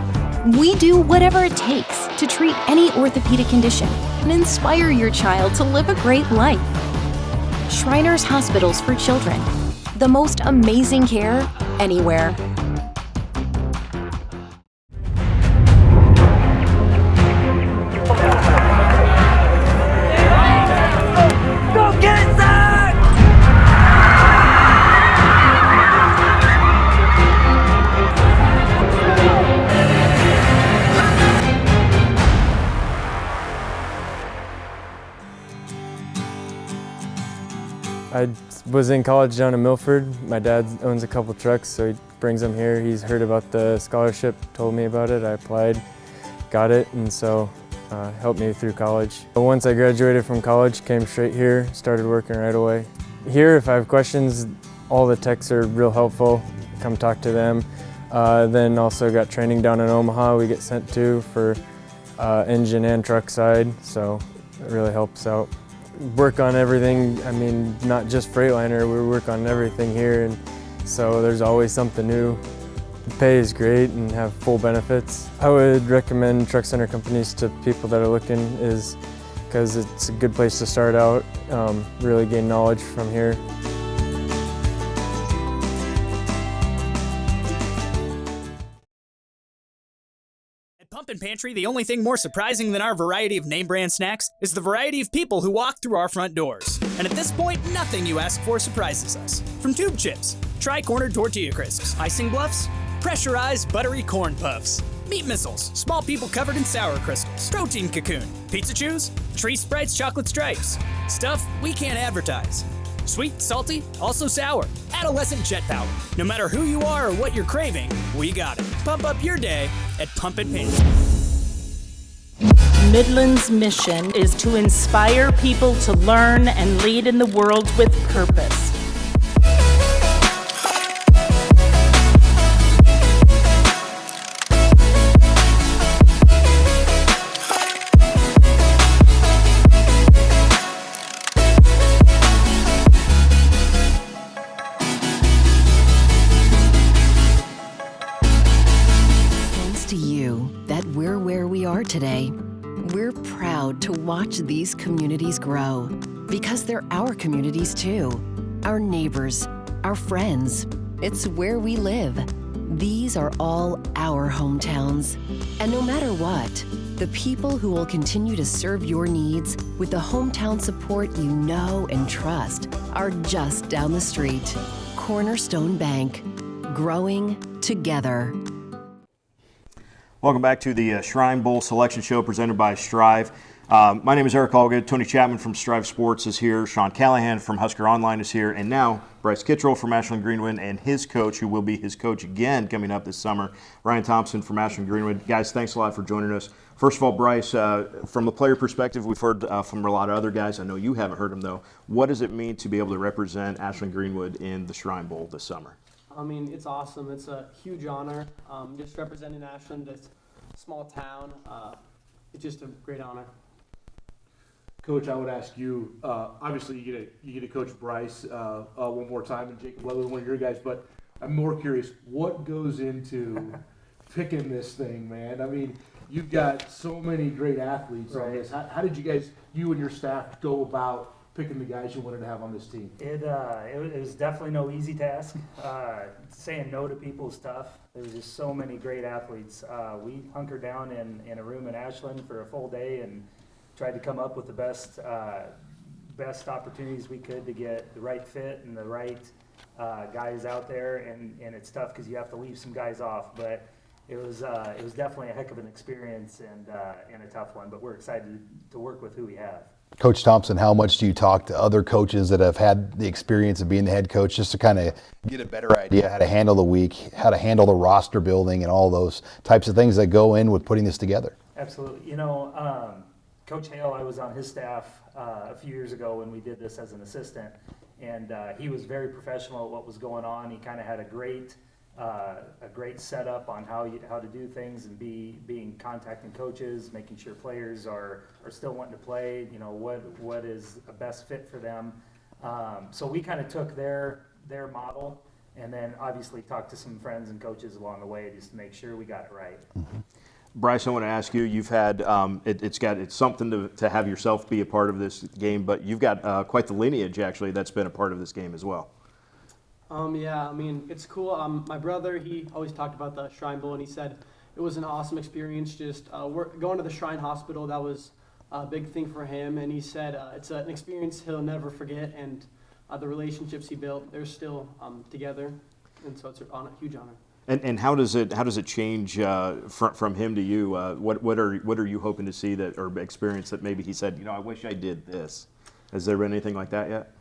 We do whatever it takes to treat any orthopedic condition and inspire your child to live a great life. Shriners Hospitals for Children. The most amazing care anywhere. Go get it, Zach! I was in college down in Milford. My dad owns a couple trucks, so he brings them here. He's heard about the scholarship, told me about it. I applied, got it, and so helped me through college. Once I graduated from college, came straight here, started working right away. Here, if I have questions, all the techs are real helpful. Come talk to them. Then also got training down in Omaha we get sent to for engine and truck side, so it really helps out. Work on everything, not just Freightliner, we work on everything here, and so there's always something new. The pay is great and have full benefits. I would recommend truck center companies to people that are looking is because it's a good place to start out, really gain knowledge from here. At Pumpkin Pantry, the only thing more surprising than our variety of name brand snacks is the variety of people who walk through our front doors. And at this point, nothing you ask for surprises us. From tube chips, tri-cornered tortilla crisps, icing bluffs, pressurized buttery corn puffs, meat missiles, small people covered in sour crystals, protein cocoon, pizza chews, tree sprites, chocolate stripes, stuff we can't advertise. Sweet, salty, also sour, adolescent jet power. No matter who you are or what you're craving, we got it. Pump up your day at Pumpkin Pantry. Midland's mission is to inspire people to learn and lead in the world with purpose. Thanks to you that we're where we are today. We're proud to watch these communities grow because they're our communities too. Our neighbors, our friends. It's where we live. These are all our hometowns. And no matter what, the people who will continue to serve your needs with the hometown support you know and trust are just down the street. Cornerstone Bank. Growing together. Welcome back to the Shrine Bowl Selection Show presented by Striv. My name is Eric Allgood. Tony Chapman from Striv Sports is here. Sean Callahan from HuskerOnline is here. And now Bryce Cottrell from Ashland Greenwood and his coach, who will be his coach again coming up this summer, Ryan Thompson from Ashland Greenwood. Guys, thanks a lot for joining us. First of all, Bryce, from a player perspective, we've heard from a lot of other guys. I know you haven't heard them, though. What does it mean to be able to represent Ashland Greenwood in the Shrine Bowl this summer? I mean, it's awesome. It's a huge honor. Just representing Ashland, this small town, it's just a great honor. Coach, I would ask you, obviously you get to coach Bryce one more time, and Jacob Leather, one of your guys, but I'm more curious, what goes into picking this thing, man? I mean, you've got so many great athletes on this. How did you guys, you and your staff, go about picking the guys you wanted to have on this team? It was definitely no easy task. Saying no to people is tough. There was just so many great athletes. We hunkered down in a room in Ashland for a full day and tried to come up with the best opportunities we could to get the right fit and the right guys out there. And it's tough because you have to leave some guys off. But it was definitely a heck of an experience and a tough one. But we're excited to work with who we have. Coach Thompson, how much do you talk to other coaches that have had the experience of being the head coach just to kind of get a better idea how to handle the week, how to handle the roster building and all those types of things that go in with putting this together? Absolutely. You know, Coach Hale, I was on his staff a few years ago when we did this as an assistant, and he was very professional at what was going on. He kind of had a great setup on how to do things and being contacting coaches, making sure players are still wanting to play. You know, what is a best fit for them. So we kind of took their model, and then obviously talked to some friends and coaches along the way just to make sure we got it right. Mm-hmm. Bryce, I want to ask you, you've had, it's something to have yourself be a part of this game, but you've got quite the lineage, actually, that's been a part of this game as well. Yeah, I mean, it's cool. My brother, he always talked about the Shrine Bowl, and he said it was an awesome experience. Just going to the Shrine Hospital, that was a big thing for him, and he said it's an experience he'll never forget, and the relationships he built, they're still together, and so it's a huge honor. And how does it change from him to you? What are you hoping to see that or experience that maybe he said, you know, I wish I did this? Has there been anything like that yet?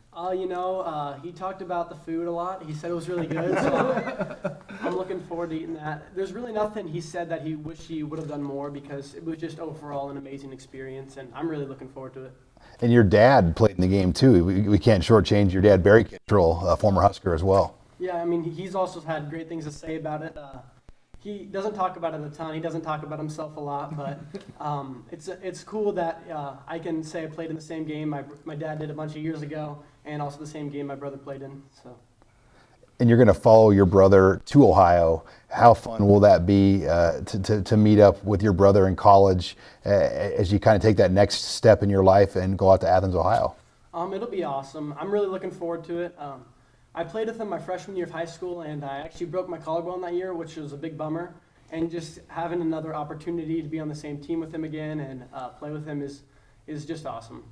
He talked about the food a lot. He said it was really good, so I'm looking forward to eating that. There's really nothing he said that he wished he would have done more because it was just overall an amazing experience, and I'm really looking forward to it. And your dad played in the game too. We can't shortchange your dad, Barry Cottrell, a former Husker as well. Yeah, I mean, he's also had great things to say about it. He doesn't talk about it a ton. He doesn't talk about himself a lot, but it's cool that I can say I played in the same game my dad did a bunch of years ago, and also the same game my brother played in. So. and you're going to follow your brother to Ohio. How fun will that be to meet up with your brother in college as you kind of take that next step in your life and go out to Athens, Ohio? It'll be awesome. I'm really looking forward to it. I played with him my freshman year of high school, and I actually broke my collarbone that year, which was a big bummer. And just having another opportunity to be on the same team with him again and play with him is just awesome.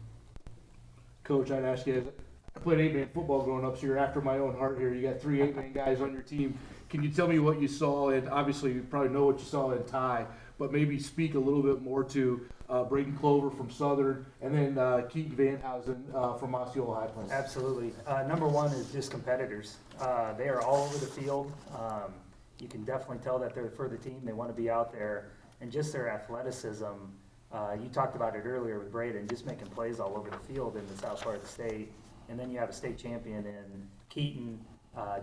Coach, I'd ask you, I played 8-man football growing up, so you're after my own heart here. You got 3 8-man guys on your team. Can you tell me what you saw? And obviously, you probably know what you saw in Ty, but maybe speak a little bit more to Braden Clover from Southern, and then Keaton Vanhausen from Osceola High Plains. Absolutely. Number one is just competitors. They are all over the field. You can definitely tell that they're for the team. They want to be out there, and just their athleticism. You talked about it earlier with Braden, just making plays all over the field in the south part of the state. And then you have a state champion in Keaton,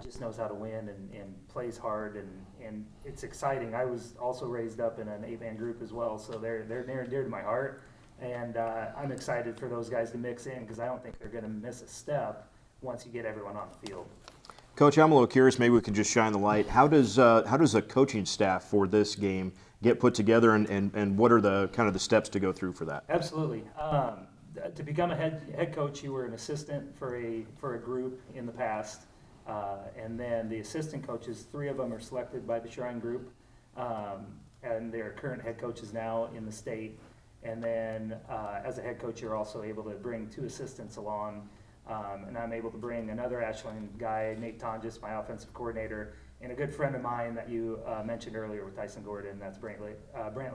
just knows how to win and plays hard, and it's exciting. I was also raised up in an 8-man group as well, so they're near and dear to my heart. And I'm excited for those guys to mix in because I don't think they're going to miss a step once you get everyone on the field. Coach, I'm a little curious. Maybe we can just shine the light. How does a coaching staff for this game get put together, and what are the kind of the steps to go through for that? Absolutely. To become a head coach, you were an assistant for a group in the past, and then the assistant coaches, 3 of them are selected by the Shrine Group, and they're current head coaches now in the state. And then as a head coach, you're also able to bring 2 assistants along, and I'm able to bring another Ashland guy, Nate Tonjes, my offensive coordinator, and a good friend of mine that you mentioned earlier with Tyson Gordon, that's Brant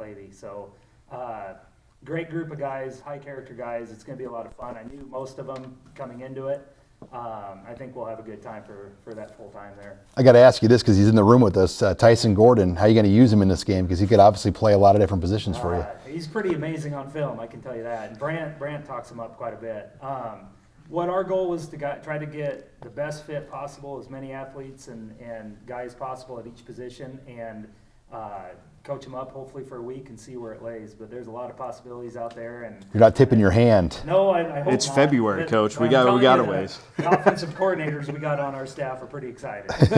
Levy. So great group of guys, high character guys. It's going to be a lot of fun. I knew most of them coming into it. I think we'll have a good time for that full time there. I got to ask you this because he's in the room with us. Tyson Gordon, how are you going to use him in this game? Because he could obviously play a lot of different positions for you. He's pretty amazing on film, I can tell you that. And Brant talks him up quite a bit. What our goal was to try to get the best fit possible, as many athletes and guys possible at each position, and coach them up hopefully for a week and see where it lays. But there's a lot of possibilities out there. And you're not tipping your hand. No, I hope It's not. February, But Coach. We I'm got telling a you, ways. The offensive coordinators we got on our staff are pretty excited. That's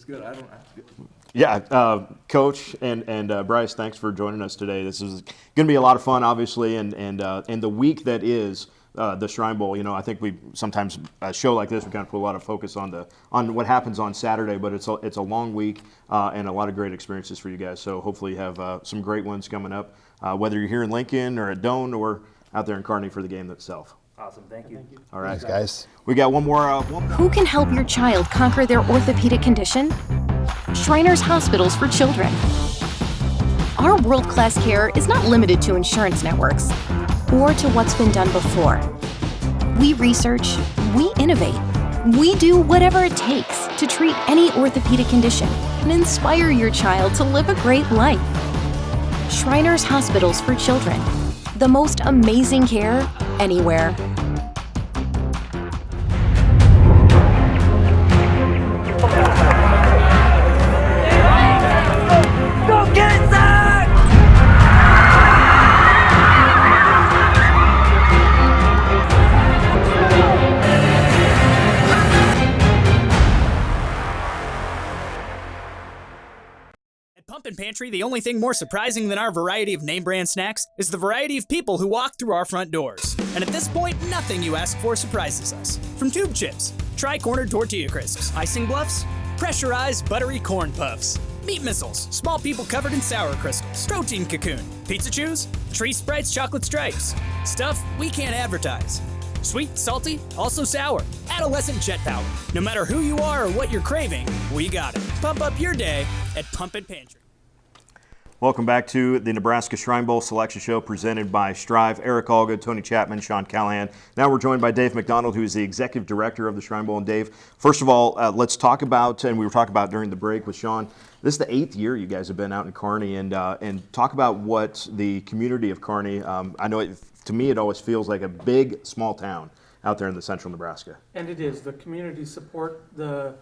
good. I don't have to go. Yeah, Coach and Bryce, thanks for joining us today. This is going to be a lot of fun, obviously, and the week that is the Shrine Bowl. You know, I think we sometimes a show like this we kind of put a lot of focus on what happens on Saturday, but it's a long week and a lot of great experiences for you guys. So hopefully you have some great ones coming up, whether you're here in Lincoln or at Doane or out there in Kearney for the game itself. Awesome, thank you. All right, Thanks, guys. We got one more. Who can help your child conquer their orthopedic condition? Shriners Hospitals for Children. Our world-class care is not limited to insurance networks or to what's been done before. We research, we innovate, we do whatever it takes to treat any orthopedic condition and inspire your child to live a great life. Shriners Hospitals for Children. The most amazing care anywhere. Go get it, Zach! At Pumpkin Pantry, the only thing more surprising than our variety of name brand snacks is the variety of people who walk through our front doors. And at this point, nothing you ask for surprises us. From tube chips, tri-cornered tortilla crisps, icing bluffs, pressurized buttery corn puffs, meat missiles, small people covered in sour crystals, protein cocoon, pizza chews, tree sprites, chocolate stripes, stuff we can't advertise. Sweet, salty, also sour, adolescent jet power. No matter who you are or what you're craving, we got it. Pump up your day at Pumpkin Pantry. Welcome back to the Nebraska Shrine Bowl Selection Show presented by Striv. Eric Allgood, Tony Chapman, Sean Callahan. Now we're joined by Dave McDonald, who is the executive director of the Shrine Bowl. And Dave, first of all, let's talk about, and we were talking about during the break with Sean, this is the 8th year you guys have been out in Kearney, and talk about what the community of Kearney, I know to me it always feels like a big, small town out there in the central Nebraska. And it is. The community support, the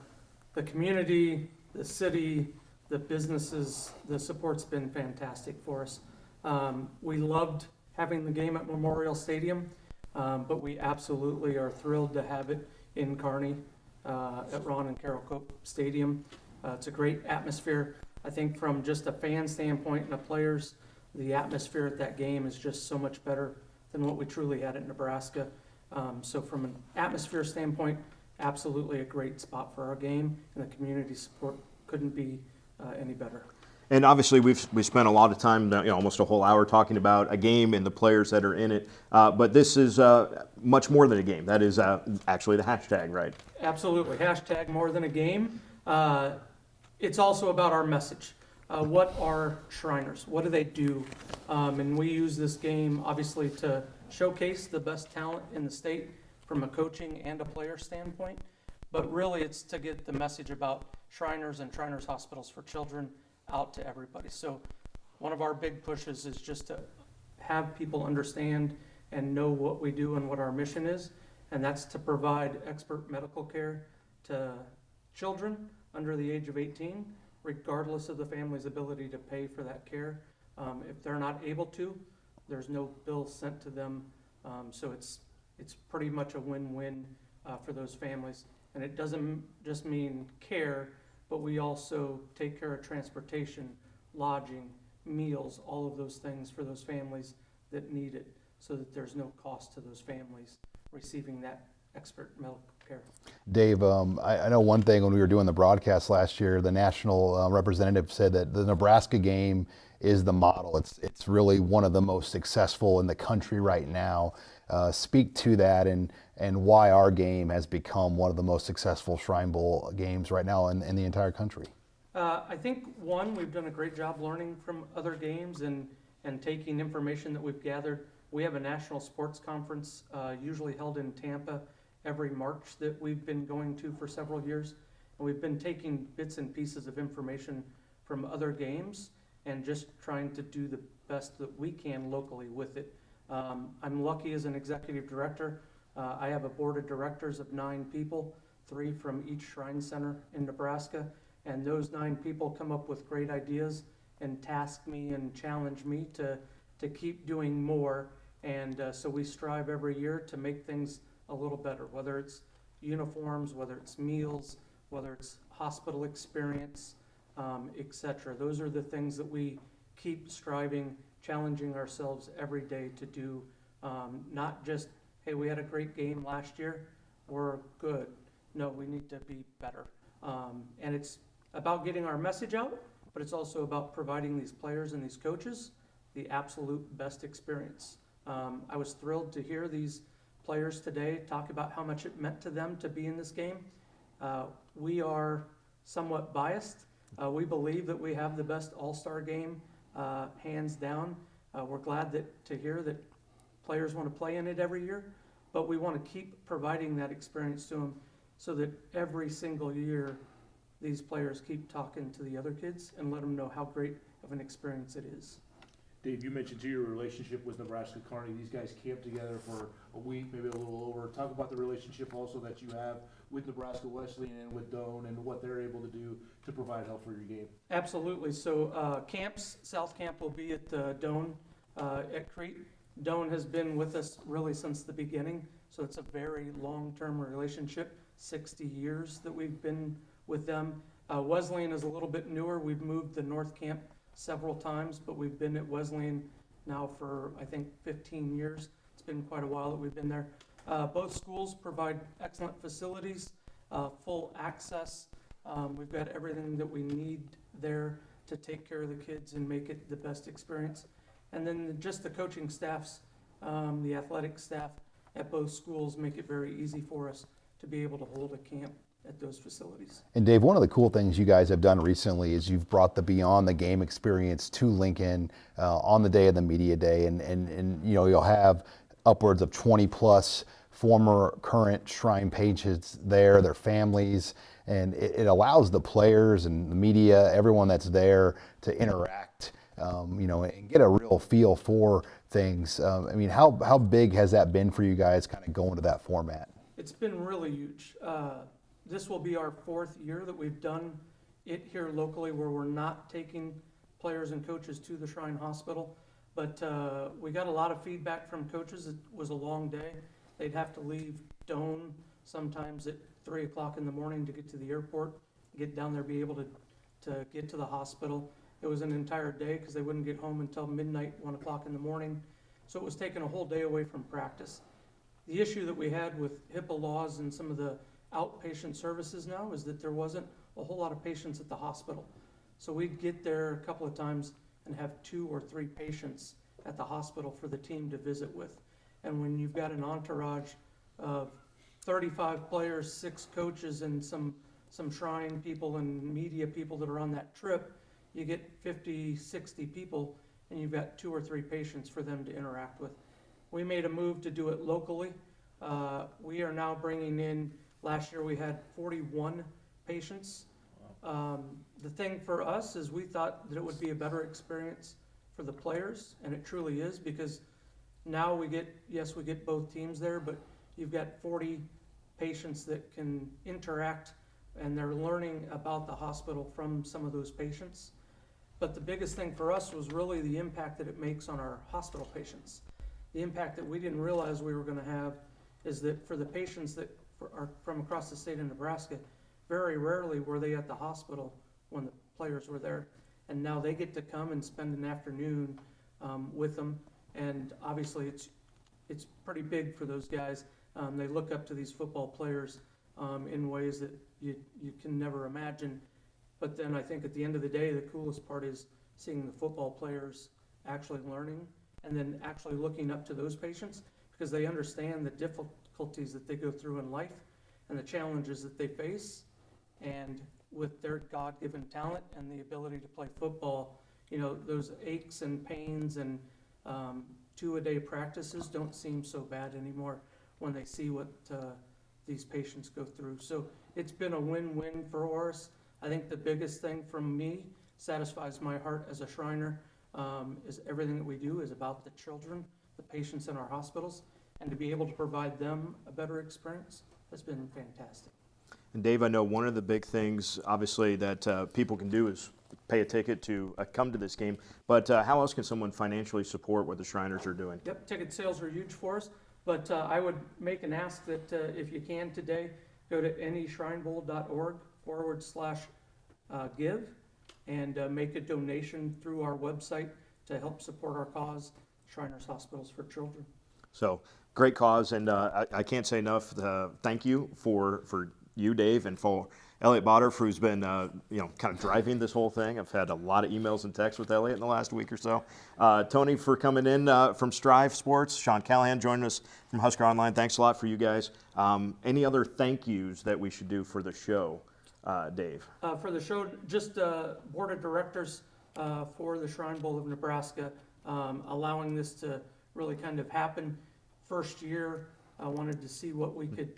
community, the city, the businesses, the support's been fantastic for us. We loved having the game at Memorial Stadium, but we absolutely are thrilled to have it in Kearney. at Ron and Carol Cope Stadium. It's a great atmosphere. I think from just a fan standpoint and the players, the atmosphere at that game is just so much better than what we truly had at Nebraska. So from an atmosphere standpoint, absolutely a great spot for our game, and the community support couldn't be any better. And obviously, we spent a lot of time, almost a whole hour, talking about a game and the players that are in it. But this is much more than a game. That is actually the hashtag, right? Absolutely. Hashtag more than a game. It's also about our message. What are Shriners? What do they do? And we use this game, obviously, to showcase the best talent in the state from a coaching and a player standpoint. But really, it's to get the message about Shriners and Shriners Hospitals for Children out to everybody. So one of our big pushes is just to have people understand and know what we do and what our mission is, and that's to provide expert medical care to children under the age of 18, regardless of the family's ability to pay for that care. If they're not able to, there's no bill sent to them, so it's pretty much a win-win for those families. And it doesn't just mean care, but we also take care of transportation, lodging, meals, all of those things for those families that need it, so that there's no cost to those families receiving that expert medical care. Dave, I know one thing when we were doing the broadcast last year, the national representative said that the Nebraska game is the model. It's really one of the most successful in the country right now. Speak to that and why our game has become one of the most successful Shrine Bowl games right now in the entire country. I think, one, we've done a great job learning from other games and taking information that we've gathered. We have a national sports conference usually held in Tampa every March that we've been going to for several years. And we've been taking bits and pieces of information from other games and just trying to do the best that we can locally with it. I'm lucky as an executive director. I have a board of directors of 9 people, 3 from each Shrine Center in Nebraska, and those 9 people come up with great ideas and task me and challenge me to keep doing more. And so we strive every year to make things a little better, whether it's uniforms, whether it's meals, whether it's hospital experience, etc. Those are the things that we keep striving, challenging ourselves every day to do. Not just, hey, we had a great game last year, we're good. No, we need to be better. And it's about getting our message out, but it's also about providing these players and these coaches the absolute best experience. I was thrilled to hear these players today talk about how much it meant to them to be in this game. We are somewhat biased. We believe that we have the best all-star game, hands down. We're glad to hear that players want to play in it every year, but we want to keep providing that experience to them so that every single year these players keep talking to the other kids and let them know how great of an experience it is. Dave, you mentioned your relationship with Nebraska Kearney. These guys camped together for a week, maybe a little over. Talk about the relationship also that you have with Nebraska Wesleyan and with Doane and what they're able to do to provide help for your game. Absolutely. So camps, South Camp will be at Doane at Crete. Doane has been with us really since the beginning, so it's a very long-term relationship, 60 years that we've been with them. Wesleyan is a little bit newer. We've moved the North Camp several times, but we've been at Wesleyan now for, I think, 15 years. It's been quite a while that we've been there. Both schools provide excellent facilities, full access. We've got everything that we need there to take care of the kids and make it the best experience. And then just the coaching staffs, the athletic staff at both schools make it very easy for us to be able to hold a camp at those facilities. And Dave, one of the cool things you guys have done recently is you've brought the Beyond the Game experience to Lincoln on the day of the media day, and you know, you'll have upwards of 20 plus former current Shrine pages there, their families, and it allows the players and the media, everyone that's there, to interact, you know, and get a real feel for things. I mean, how big has that been for you guys, kind of going to that format? It's been really huge. This will be our 4th year that we've done it here locally, where we're not taking players and coaches to the Shrine Hospital. But we got a lot of feedback from coaches. It was a long day. They'd have to leave Doane sometimes at 3 o'clock in the morning to get to the airport, get down there, be able to get to the hospital. It was an entire day because they wouldn't get home until midnight, 1 o'clock in the morning. So it was taking a whole day away from practice. The issue that we had with HIPAA laws and some of the outpatient services now is that there wasn't a whole lot of patients at the hospital. So we'd get there a couple of times and have 2 or 3 patients at the hospital for the team to visit with. And when you've got an entourage of 35 players, 6 coaches, and some Shrine people and media people that are on that trip, you get 50, 60 people, and you've got 2 or 3 patients for them to interact with. We made a move to do it locally. We are now bringing in, last year we had 41 patients. The thing for us is we thought that it would be a better experience for the players, and it truly is, because now we get both teams there, but you've got 40 patients that can interact, and they're learning about the hospital from some of those patients. But the biggest thing for us was really the impact that it makes on our hospital patients. The impact that we didn't realize we were going to have is that for the patients that are from across the state of Nebraska, very rarely were they at the hospital when the players were there. And now they get to come and spend an afternoon with them. And obviously it's pretty big for those guys. They look up to these football players in ways that you can never imagine. But then I think at the end of the day, the coolest part is seeing the football players actually learning and then actually looking up to those patients, because they understand the difficulties that they go through in life and the challenges that they face. And with their God-given talent and the ability to play football, you know, those aches and pains and 2-a-day practices don't seem so bad anymore when they see what these patients go through. So it's been a win-win for us. I think the biggest thing from me, satisfies my heart as a Shriner, is everything that we do is about the children, the patients in our hospitals, and to be able to provide them a better experience has been fantastic. And Dave, I know one of the big things, obviously, that people can do is pay a ticket to come to this game. But how else can someone financially support what the Shriners are doing? Yep, ticket sales are huge for us. But I would make an ask that if you can today, go to anyshrinebowl.org/give and make a donation through our website to help support our cause, Shriners Hospitals for Children. So great cause, and I can't say enough thank you for you, Dave, and for Elliot Botter, who's been kind of driving this whole thing. I've had a lot of emails and texts with Elliot in the last week or so. Tony for coming in from Striv Sports. Sean Callahan joining us from HuskerOnline. Thanks a lot for you guys. Any other thank yous that we should do for the show, Dave? For the show, just board of directors for the Shrine Bowl of Nebraska, allowing this to really kind of happen. First year, I wanted to see what we could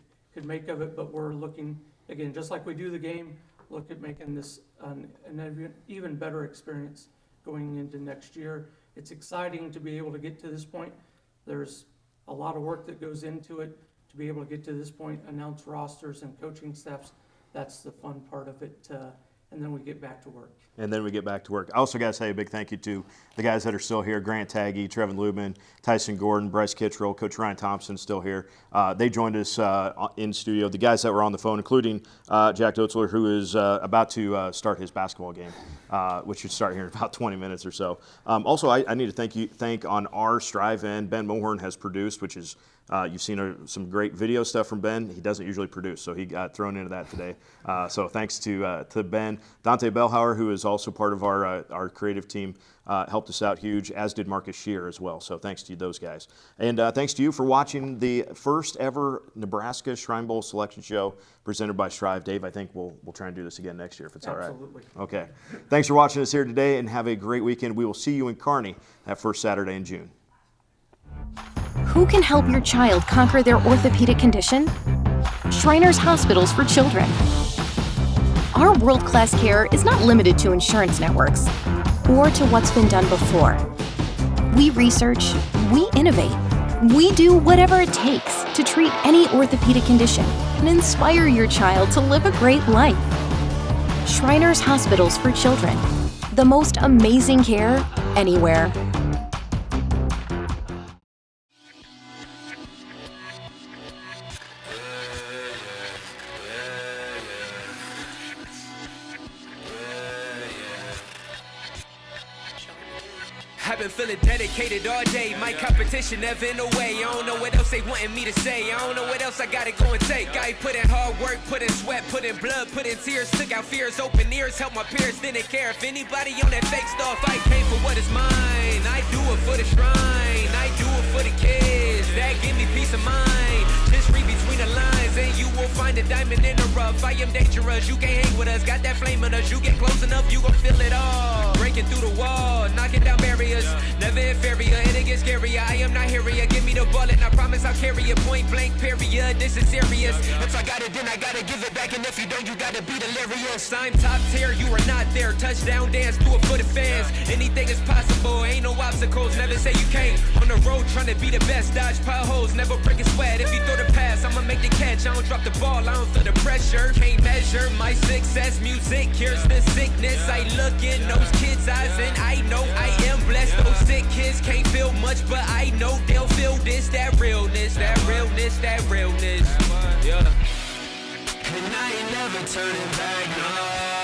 make of it, but we're looking, again, just like we do the game, look at making this an even better experience going into next year. It's exciting to be able to get to this point. There's a lot of work that goes into it to be able to get to this point, announce rosters and coaching staffs. That's the fun part of it, and then we get back to work. I also got to say a big thank you to the guys that are still here: Grant Taggy, Trevin Lubin, Tyson Gordon, Bryce Cottrell, Coach Ryan Thompson still here. They joined us in studio. The guys that were on the phone, including Jack Dotzler, who is about to start his basketball game, which should start here in about 20 minutes or so. Also, I need to thank on our Striv end, Ben Mohorn has produced, which is you've seen some great video stuff from Ben. He doesn't usually produce, so he got thrown into that today. So thanks to Ben. Dante Bellhauer, who is also part of our creative team, helped us out huge, as did Marcus Shear as well. So thanks to those guys. And thanks to you for watching the first ever Nebraska Shrine Bowl selection show presented by Striv. Dave, I think we'll try and do this again next year if it's all right. Absolutely. Okay. Thanks for watching us here today, and have a great weekend. We will see you in Kearney that first Saturday in June. Who can help your child conquer their orthopedic condition? Shriners Hospitals for Children. Our world-class care is not limited to insurance networks or to what's been done before. We research, we innovate, we do whatever it takes to treat any orthopedic condition and inspire your child to live a great life. Shriners Hospitals for Children. The most amazing care anywhere. I've been feeling dedicated all day. My competition never in the way. I don't know what else they wanting me to say. I don't know what else I gotta go and take. I put in hard work, put in sweat, put in blood, put in tears. Took out fears, open ears, help my peers. Didn't care if anybody on that fake stuff. I came for what is mine. I do it for the shrine. I do it for the kids. That give me peace of mind. Just read between the lines and you will find a diamond in the rough. I am dangerous, you can't hang with us. Got that flame in us, you get close enough, you gon' feel it all. Breaking through the wall, knocking down barriers. Never inferior, and it gets scarier. I am not here, give me the ball and I promise I'll carry it. Point blank, period, this is serious. If I got it, then I gotta give it back. And if you don't, you gotta be delirious. I'm top tier, you are not there. Touchdown dance, do it for the fans. Anything is possible, ain't no obstacles. Never say you can't. On the road, trying to be the best. Dodge potholes, never break a sweat. If you throw the pass, I'ma make the catch. I don't drop the ball, I don't feel the pressure. Can't measure my success. Music cures the sickness. I look in those kids' eyes and I know I am blessed. Those sick kids can't feel much, but I know they'll feel this. That realness, that realness, that realness. Yeah. And I ain't never turning back, no.